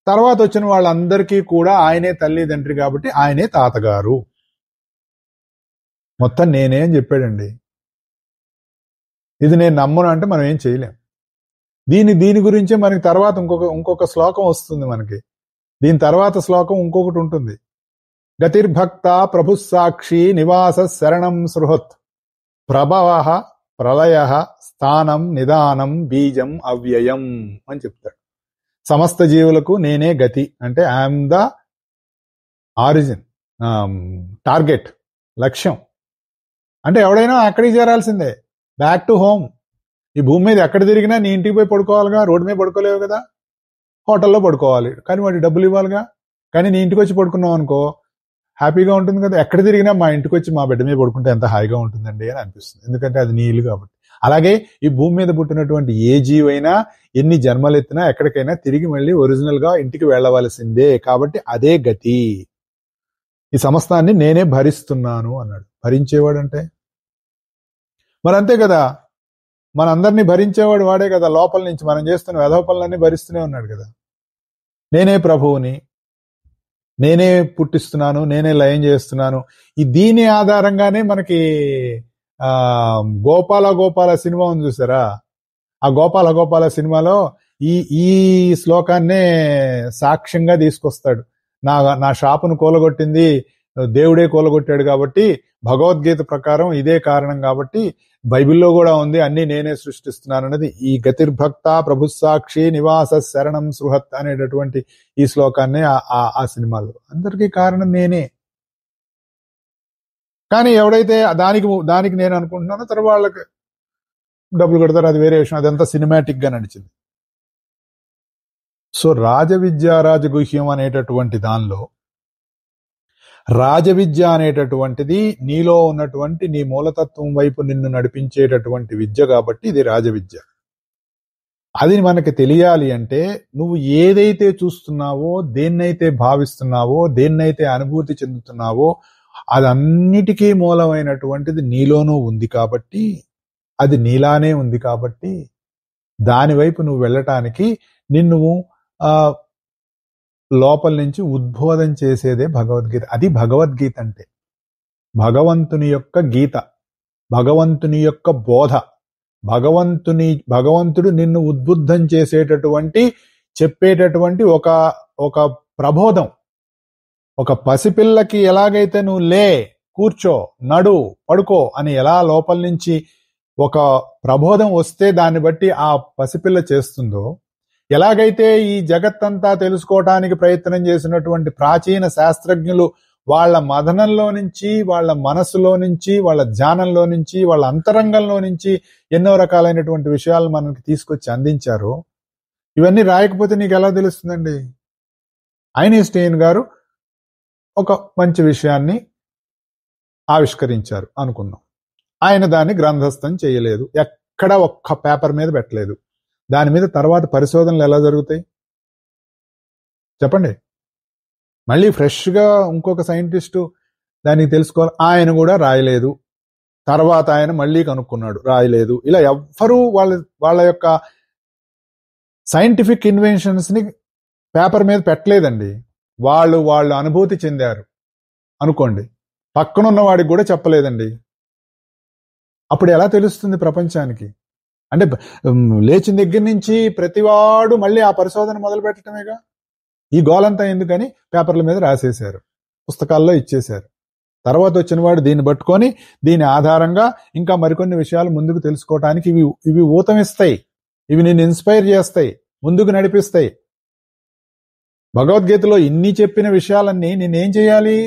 తర్వాత వచ్చిన వాళ్ళందరికీ కూడా ఆయనే తల్లి తండ్రి, కాబట్టి ఆయనే తాతగారు. మొత్తం నేనే అని చెప్పాడండి. ఇది నేను నమ్మను అంటే మనం ఏం చేయలేం. దీని గురించే మనకి తర్వాత ఇంకొక శ్లోకం వస్తుంది. మనకి దీని తర్వాత శ్లోకం ఇంకొకటి ఉంటుంది. గతిర్భక్త ప్రభు సాక్షి నివాస శరణం సృహత్ ప్రభవ ప్రళయ స్థానం నిదానం బీజం అవ్యయం అని చెప్తాడు. సమస్త జీవులకు నేనే గతి అంటే ఐఎమ్ ద ఆరిజిన్, టార్గెట్, లక్ష్యం. అంటే ఎవడైనా అక్కడికి చేరాల్సిందే, బ్యాక్ టు హోమ్. ఈ భూమి మీద ఎక్కడ తిరిగినా నీ ఇంటికి పోయి పడుకోవాలిగా, రోడ్డు మీద పడుకోలేవు కదా, హోటల్లో పడుకోవాలి, కానీ వాటి డబ్బులు ఇవ్వాలిగా. కానీ నీ ఇంటికి వచ్చి పడుకున్నావు అనుకో, హ్యాపీగా ఉంటుంది కదా. ఎక్కడ తిరిగినా మా ఇంటికి వచ్చి మా బిడ్డ మీద పడుకుంటే ఎంత హాయిగా ఉంటుందండి అని అనిపిస్తుంది, ఎందుకంటే అది నీ ఇల్లు కాబట్టి. అలాగే ఈ భూమి మీద పుట్టినటువంటి ఏ జీవైనా ఎన్ని జన్మలెత్తినా ఎక్కడికైనా తిరిగి మళ్ళీ ఒరిజినల్ గా ఇంటికి వెళ్ళవలసిందే. కాబట్టి అదే గతి. ఈ సమస్తాన్ని నేనే భరిస్తున్నాను అన్నాడు. భరించేవాడంటే మరి అంతే కదా, మనందరినీ భరించేవాడు వాడే కదా. లోపల నుంచి మనం చేస్తున్న వెధవ పనులన్నీ భరిస్తూనే ఉన్నాడు కదా. నేనే ప్రభువుని, నేనే పుట్టిస్తున్నాను, నేనే లయం చేస్తున్నాను. ఈ దీని ఆధారంగానే మనకి గోపాల సినిమా ఉంది చూసారా, ఆ గోపాల సినిమాలో ఈ శ్లోకాన్నే సాక్ష్యంగా తీసుకొస్తాడు. నా షాపును కూలగొట్టింది దేవుడే కూలగొట్టాడు కాబట్టి, భగవద్గీత ప్రకారం ఇదే కారణం కాబట్టి, బైబిల్లో కూడా ఉంది అన్ని నేనే సృష్టిస్తున్నాను అన్నది. ఈ గతిర్భక్త ప్రభుసాక్షి నివాస శరణం సృహత్ అనేటటువంటి ఈ శ్లోకాన్నే ఆ సినిమాలో అందరికీ కారణం నేనే. కానీ ఎవడైతే దానికి నేను అనుకుంటున్నానో తర్వాత వాళ్ళకి డబ్బులు కొడతారు, అది వేరే విషయం. అదంతా సినిమాటిక్ గా నడిచింది. సో రాజవిద్య రాజగుహ్యం అనేటటువంటి దానిలో రాజవిద్య అనేటటువంటిది నీలో ఉన్నటువంటి నీ మూలతత్వం వైపు నిన్ను నడిపించేటటువంటి విద్య కాబట్టి ఇది రాజవిద్య. అది మనకి తెలియాలి అంటే నువ్వు ఏదైతే చూస్తున్నావో, దేన్నైతే భావిస్తున్నావో, దేన్నైతే అనుభూతి చెందుతున్నావో అదన్నిటికీ మూలమైనటువంటిది నీలోనూ ఉంది కాబట్టి, అది నీలానే ఉంది కాబట్టి దాని వైపు నువ్వు వెళ్ళటానికి నిన్ను లోపల నుంచి ఉద్బోధం చేసేదే భగవద్గీత. అది భగవద్గీత అంటే భగవంతుని యొక్క గీత, భగవంతుని యొక్క బోధ, భగవంతుడు నిన్ను ఉద్బుద్ధం చేసేటటువంటి చెప్పేటటువంటి ఒక ప్రబోధం. ఒక పసిపిల్లకి ఎలాగైతే నువ్వు లే, కూర్చో, నడు, పడుకో అని ఎలా లోపల నుంచి ఒక ప్రబోధం వస్తే దాన్ని బట్టి ఆ పసిపిల్ల చేస్తుందో, ఎలాగైతే ఈ జగత్తంతా తెలుసుకోవటానికి ప్రయత్నం చేసినటువంటి ప్రాచీన శాస్త్రజ్ఞులు వాళ్ళ మదనంలో నుంచి, వాళ్ళ మనసులో నుంచి, వాళ్ళ ధ్యానంలో నుంచి, వాళ్ళ అంతరంగంలో నుంచి ఎన్నో రకాలైనటువంటి విషయాలు మనకి తీసుకొచ్చి అందించారు. ఇవన్నీ రాయకపోతే నీకు ఎలా తెలుస్తుందండి? ఐన్స్టీన్ గారు ఒక మంచి విషయాన్ని ఆవిష్కరించారు అనుకుందాం. ఆయన దాన్ని గ్రంథస్థం చేయలేదు, ఎక్కడ ఒక్క పేపర్ మీద పెట్టలేదు. దాని మీద తర్వాత పరిశోధనలు ఎలా జరుగుతాయి చెప్పండి? మళ్ళీ ఫ్రెష్గా ఇంకొక సైంటిస్టు దానికి తెలుసుకోవాలి, ఆయన కూడా రాయలేదు. తర్వాత ఆయన మళ్ళీ కనుక్కున్నాడు, రాయలేదు. ఇలా ఎవ్వరూ వాళ్ళ యొక్క సైంటిఫిక్ ఇన్వెన్షన్స్ ని పేపర్ మీద పెట్టలేదండి. వాళ్ళు అనుభూతి చెందారు అనుకోండి, పక్కనున్న వాడికి కూడా చెప్పలేదండి. అప్పుడు ఎలా తెలుస్తుంది ప్రపంచానికి? అంటే లేచిన దగ్గర నుంచి ప్రతివాడు మళ్ళీ ఆ పరిశోధన మొదలు పెట్టడమేగా. ఈ గోలంతా ఎందుకని పేపర్ల మీద రాసేశారు, పుస్తకాల్లో ఇచ్చేశారు. తర్వాత వచ్చిన వాడు దీన్ని పట్టుకొని దీని ఆధారంగా ఇంకా మరికొన్ని విషయాలు ముందుకు తెలుసుకోవటానికి ఇవి ఊతమిస్తాయి, ఇవి నిన్ను ఇన్స్పైర్ చేస్తాయి, ముందుకు నడిపిస్తాయి. భగవద్గీతలో ఇన్ని చెప్పిన విషయాలన్నీ నిన్నేం చేయాలి?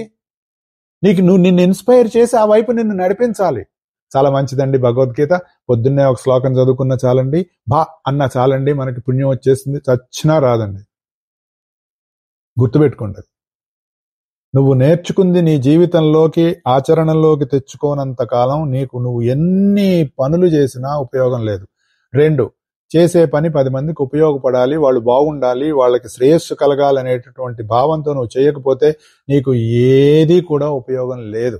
నిన్ను ఇన్స్పైర్ చేసి ఆ వైపు నిన్ను నడిపించాలి. చాలా మంచిదండి భగవద్గీత, పొద్దున్నే ఒక శ్లోకం చదువుకున్నా చాలండి, అన్నా చాలండి, మనకి పుణ్యం వచ్చేస్తుంది, చచ్చినా రాదండి. గుర్తుపెట్టుకోండి, నువ్వు నేర్చుకుంది నీ జీవితంలోకి ఆచరణలోకి తెచ్చుకోనంత కాలం నువ్వు ఎన్ని పనులు చేసినా ఉపయోగం లేదు. 2, చేసే పని 10 మందికి ఉపయోగపడాలి, వాళ్ళు బాగుండాలి, వాళ్ళకి శ్రేయస్సు కలగాలనేటటువంటి భావంతో నువ్వు చేయకపోతే నీకు ఏది కూడా ఉపయోగం లేదు.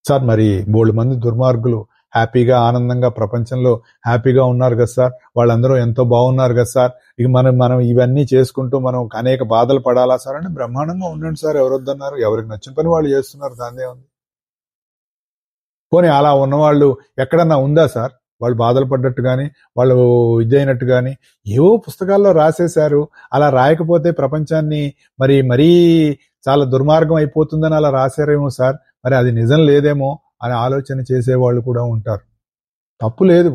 సార్ మరి బోల్డ్ మంది దుర్మార్గులు హ్యాపీగా ఆనందంగా ప్రపంచంలో హ్యాపీగా ఉన్నారు కదా సార్, వాళ్ళందరూ ఎంతో బాగున్నారు కదా సార్, ఇక మనం ఇవన్నీ చేసుకుంటూ మనం అనేక బాధలు పడాలా సార్ అంటే బ్రహ్మాండంగా ఉండండి సార్, ఎవరొద్దన్నారు? ఎవరికి నచ్చిన పని వాళ్ళు చేస్తున్నారు, దాందే ఉంది. పోనీ అలా ఉన్నవాళ్ళు ఎక్కడన్నా ఉందా సార్ వాళ్ళు బాధలు పడ్డట్టు కానీ, వాళ్ళు ఇదైనట్టు కానీ? ఏవో పుస్తకాల్లో రాసేశారు. అలా రాయకపోతే ప్రపంచాన్ని మరీ చాలా దుర్మార్గం అయిపోతుందని అలా రాశారేమో సార్, మరి అది నిజం లేదేమో అని ఆలోచన చేసేవాళ్ళు కూడా ఉంటారు. తప్పు లేదు,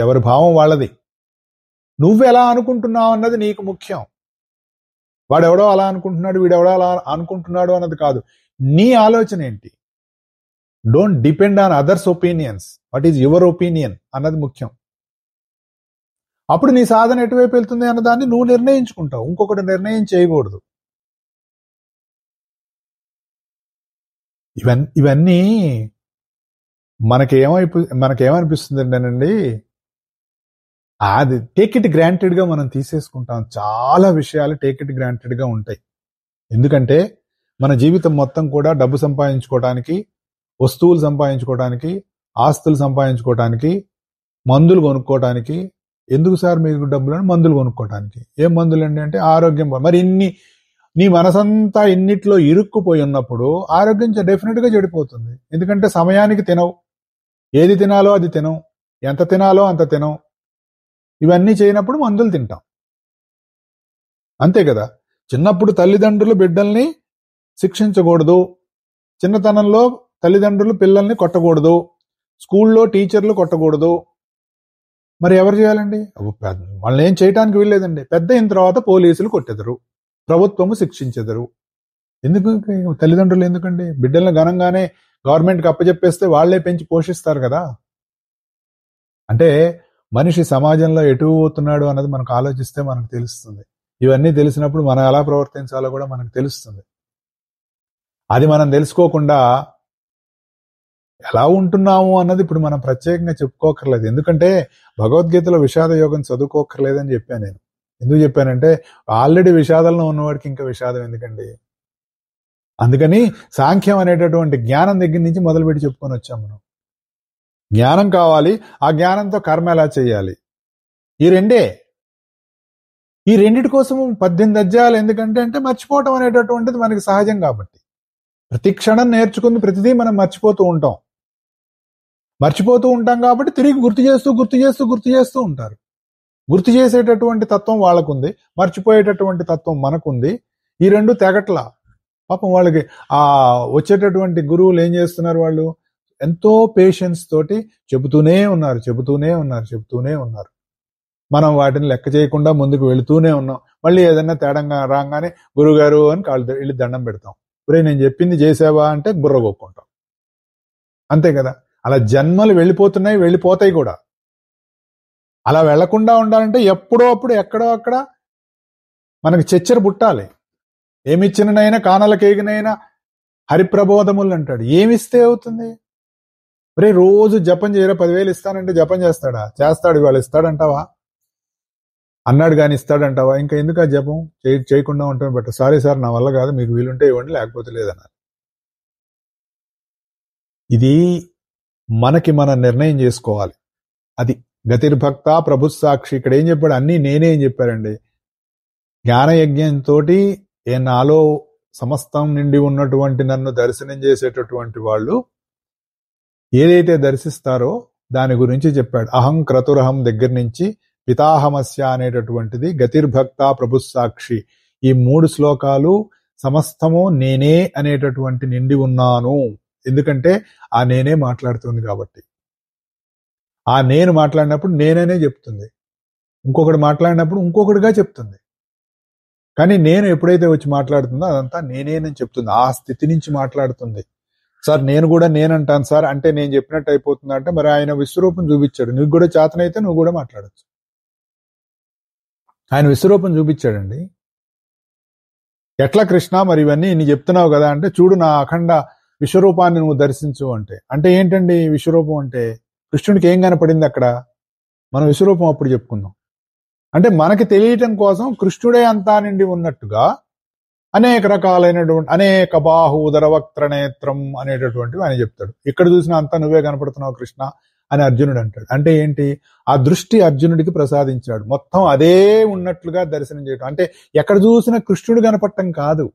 ఎవరి భావం వాళ్ళది. నువ్వెలా అనుకుంటున్నావు అన్నది నీకు ముఖ్యం. వాడెవడో అలా అనుకుంటున్నాడు, వీడెవడో అలా అనుకుంటున్నాడు అన్నది కాదు. నీ ఆలోచన ఏంటి? Don't depend on others opinions. What is your opinion అన్నది ముఖ్యం. అప్పుడు నీ సాధన ఎటువైపు వెళ్తుంది అన్నదాన్ని నువ్వు నిర్ణయించుకుంటావు, ఇంకొకటి నిర్ణయం చేయకూడదు. ఇవన్నీ మనకేమనిపిస్తుంది అంటేనండి, అది టేక్ ఇట్ గ్రాంటెడ్ గా మనం తీసేసుకుంటాం. చాలా విషయాలు టేక్ ఇట్ గ్రాంటెడ్ గా ఉంటాయి. ఎందుకంటే మన జీవితం మొత్తం కూడా డబ్బు సంపాదించుకోవడానికి, వస్తువులు సంపాదించుకోవడానికి, ఆస్తులు సంపాదించుకోవడానికి, మందులు కొనుక్కోవడానికి. ఎందుకు సార్ మీకు డబ్బులు? మందులు కొనుక్కోవడానికి. ఏం మందులు అండి అంటే ఆరోగ్యం. మరి నీ మనసంతా ఇన్నిట్లో ఇరుక్కుపోయి ఉన్నప్పుడు ఆరోగ్యం డెఫినెట్ గా చెడిపోతుంది. ఎందుకంటే సమయానికి తినవు, ఏది తినాలో అది తినవు, ఎంత తినాలో అంత తినవు. ఇవన్నీ చేయనప్పుడు మందులు తింటాం, అంతే కదా. చిన్నప్పుడు తల్లిదండ్రులు బిడ్డల్ని శిక్షించకూడదు, చిన్నతనంలో తల్లిదండ్రులు పిల్లల్ని కొట్టకూడదు, స్కూల్లో టీచర్లు కొట్టకూడదు. మరి ఎవరు చేయాలండి? వాళ్ళని ఏం చేయటానికి వీల్లేదండి. పెద్ద అయిన తర్వాత పోలీసులు కొట్టెదరు, ప్రభుత్వము శిక్షించెదరు. ఎందుకు తల్లిదండ్రులు ఎందుకండి? బిడ్డలను ఘనంగానే గవర్నమెంట్కి అప్పచెప్పేస్తే వాళ్లే పెంచి పోషిస్తారు కదా. అంటే మనిషి సమాజంలో ఎటు పోతున్నాడు అన్నది మనకు ఆలోచిస్తే మనకు తెలుస్తుంది. ఇవన్నీ తెలిసినప్పుడు మనం ఎలా ప్రవర్తించాలో కూడా మనకు తెలుస్తుంది. అది మనం తెలుసుకోకుండా ఎలా ఉంటున్నాము అన్నది ఇప్పుడు మనం ప్రత్యేకంగా చెప్పుకోకర్లేదు. ఎందుకంటే భగవద్గీతలో విషాద యోగం చదువుకోకర్లేదని చెప్పాను నేను. ఎందుకు చెప్పానంటే ఆల్రెడీ విషాదంలో ఉన్నవాడికి ఇంకా విషాదం ఎందుకండి? అందుకని సాంఖ్యం అనేటటువంటి జ్ఞానం దగ్గర నుంచి మొదలుపెట్టి చెప్పుకొని వచ్చాం మనం. జ్ఞానం కావాలి, ఆ జ్ఞానంతో కర్మ ఎలా చేయాలి, ఈ రెండిటి కోసం 18 అధ్యాయాలు. ఎందుకంటే అంటే మర్చిపోవటం అనేటటువంటిది మనకి సహజం కాబట్టి. ప్రతి క్షణం నేర్చుకుని ప్రతిదీ మనం మర్చిపోతూ ఉంటాం కాబట్టి తిరిగి గుర్తు చేస్తూ ఉంటారు. గుర్తు చేసేటటువంటి తత్వం వాళ్ళకుంది, మర్చిపోయేటటువంటి తత్వం మనకుంది. ఈ రెండు తెగట్లా. పాపం వాళ్ళకి ఆ వచ్చేటటువంటి గురువులు ఏం చేస్తున్నారు? వాళ్ళు ఎంతో పేషెన్స్ తోటి చెబుతూనే ఉన్నారు. మనం వాటిని లెక్క చేయకుండా ముందుకు వెళుతూనే ఉన్నాం. మళ్ళీ ఏదైనా తేడంగా రాగానే గురుగారు అని కాళ్ళు వెళ్ళి దండం పెడతాం. ఒరే నేను చెప్పింది చేసావా అంటే బుర్ర కొక్కుంటాం, అంతే కదా. అలా జన్మలు వెళ్ళిపోతాయి కూడా. అలా వెళ్లకుండా ఉండాలంటే ఎప్పుడో అప్పుడు ఎక్కడో అక్కడ మనకి చెచ్చర పుట్టాలి. ఏమిచ్చిననైనా కానలకేగినైనా హరిప్రబోధములు అంటాడు. ఏమిస్తే అవుతుంది? ఒరే రోజు జపం చేయరా, 10,000 ఇస్తానంటే జపం చేస్తాడా? చేస్తాడు. ఇవాళ ఇస్తాడంటావా? అన్నాడు కానీ ఇస్తాడంటావా? ఇంకా ఎందుకు ఆ జపం చేయకుండా ఉంటాను బట్ సారీ సార్ నా వల్ల కాదు, మీకు వీలుంటే ఇవ్వండి లేకపోతే లేదన్నారు. ఇది మనకి మనం నిర్ణయం చేసుకోవాలి. అది గతిర్భక్త ప్రభు సాక్షి. ఇక్కడ ఏం చెప్పాడు? అన్నీ నేనే ఏం చెప్పారండి. జ్ఞానయజ్ఞంతో నాలో సమస్తం నిండి ఉన్నటువంటి నన్ను దర్శనం చేసేటటువంటి వాళ్ళు ఏదైతే దర్శిస్తారో దాని గురించి చెప్పాడు. అహం క్రతురహం దగ్గర నుంచి పితాహమస్య అనేటటువంటిది గతిర్భక్త ప్రభు సాక్షి. ఈ 3 శ్లోకాలు సమస్తము నేనే అనేటటువంటి నిండి ఉన్నాను. ఎందుకంటే ఆ నేనే మాట్లాడుతుంది కాబట్టి. ఆ నేను మాట్లాడినప్పుడు నేననే చెప్తుంది, ఇంకొకటి మాట్లాడినప్పుడు ఇంకొకటిగా చెప్తుంది. కానీ నేను ఎప్పుడైతే వచ్చి మాట్లాడుతుందో అదంతా నేనేనని చెప్తుంది. ఆ స్థితి నుంచి మాట్లాడుతుంది. సార్ నేను కూడా నేనంటాను సార్ అంటే నేను చెప్పినట్టు అయిపోతుంది అంటే మరి ఆయన విశ్వరూపం చూపించాడు. నీకు కూడా చేతనైతే నువ్వు కూడా మాట్లాడచ్చు. ఆయన విశ్వరూపం చూపించాడండి. ఎట్లా కృష్ణ మరి ఇవన్నీ నీ చెప్తున్నావు కదా అంటే చూడు నా అఖండ విశ్వరూపాన్ని నువ్వు దర్శించు అంటే ఏంటండి విశ్వరూపం అంటే? కృష్ణుడికి ఏం కనపడింది అక్కడ? మనం విశ్వరూపం అప్పుడు చెప్పుకుందాం. అంటే మనకి తెలియటం కోసం కృష్ణుడే అంతా నిండి ఉన్నట్టుగా అనేక రకాలైనటువంటి అనేక బాహు ఉదరవక్త్ర నేత్రం అనేటటువంటివి ఆయన చెప్తాడు. ఇక్కడ చూసినా అంతా నువ్వే కనపడుతున్నావు కృష్ణ అని అర్జునుడు అంటాడు. అంటే ఏంటి? ఆ దృష్టి అర్జునుడికి ప్రసాదించాడు. మొత్తం అదే ఉన్నట్లుగా దర్శనం చేయడం అంటే ఎక్కడ చూసినా కృష్ణుడు కనపడటం కాదు,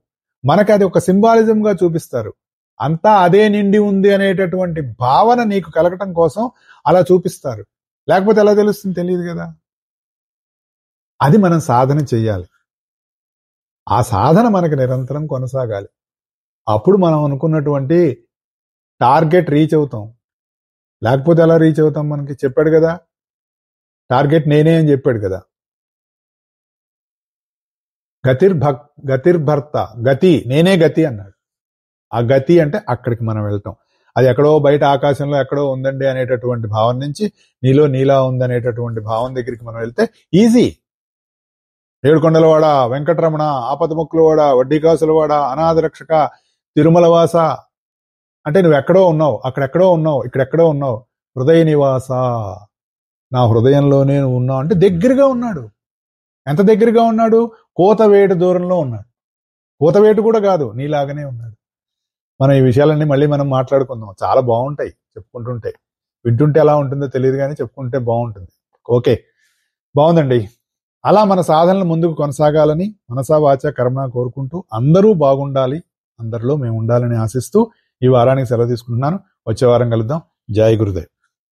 మనకి అది ఒక సింబాలిజం గా చూపిస్తారు. అంతా అదే నిండి ఉంది అనేటటువంటి భావన నీకు కలగటం కోసం అలా చూపిస్తారు. లేకపోతే ఎలా తెలుస్తుంది? తెలియదు కదా. అది మనం సాధన చెయ్యాలి. ఆ సాధన మనకి నిరంతరం కొనసాగాలి. అప్పుడు మనం అనుకున్నటువంటి టార్గెట్ రీచ్ అవుతాం. లేకపోతే ఎలా రీచ్ అవుతాం? మనకి చెప్పాడు కదా, టార్గెట్ నేనే అని చెప్పాడు కదా. గతిర్భర్త, గతి నేనే గతి అన్నాడు. ఆ గతి అంటే అక్కడికి మనం వెళ్తాం. అది ఎక్కడో బయట ఆకాశంలో ఎక్కడో ఉందండి అనేటటువంటి భావం నుంచి నీలో నీలా ఉందనేటటువంటి భావం దగ్గరికి మనం వెళ్తే ఈజీ. ఏడుకొండలవాడ, వెంకటరమణ, ఆపదముక్కులవాడ, వడ్డీకాసులవాడ, అనాథ రక్షక, తిరుమలవాస అంటే నువ్వు ఎక్కడో ఉన్నావు, అక్కడెక్కడో ఉన్నావు, ఇక్కడెక్కడో ఉన్నావు. హృదయ నివాస, నా హృదయంలోనే నువ్వు ఉన్నావు అంటే దగ్గరగా ఉన్నాడు. ఎంత దగ్గరగా ఉన్నాడు? కోతవేటు దూరంలో ఉన్నాడు. కోతవేటు కూడా కాదు, నీలాగానే ఉన్నాడు. మనం ఈ విషయాలన్నీ మళ్ళీ మనం మాట్లాడుకుందాం. చాలా బాగుంటాయి చెప్పుకుంటుంటే. వింటుంటే ఎలా ఉంటుందో తెలియదు కానీ చెప్పుకుంటే బాగుంటుంది. ఓకే, బాగుందండి. అలా మన సాధనలు ముందుకు కొనసాగాలని మనసా వాచ కర్మణ కోరుకుంటూ అందరూ బాగుండాలి, అందరిలో మేము ఉండాలని ఆశిస్తూ ఈ వారానికి సెలవు తీసుకుంటున్నాను. వచ్చే వారం కలుద్దాం. జై గురుదేవ్.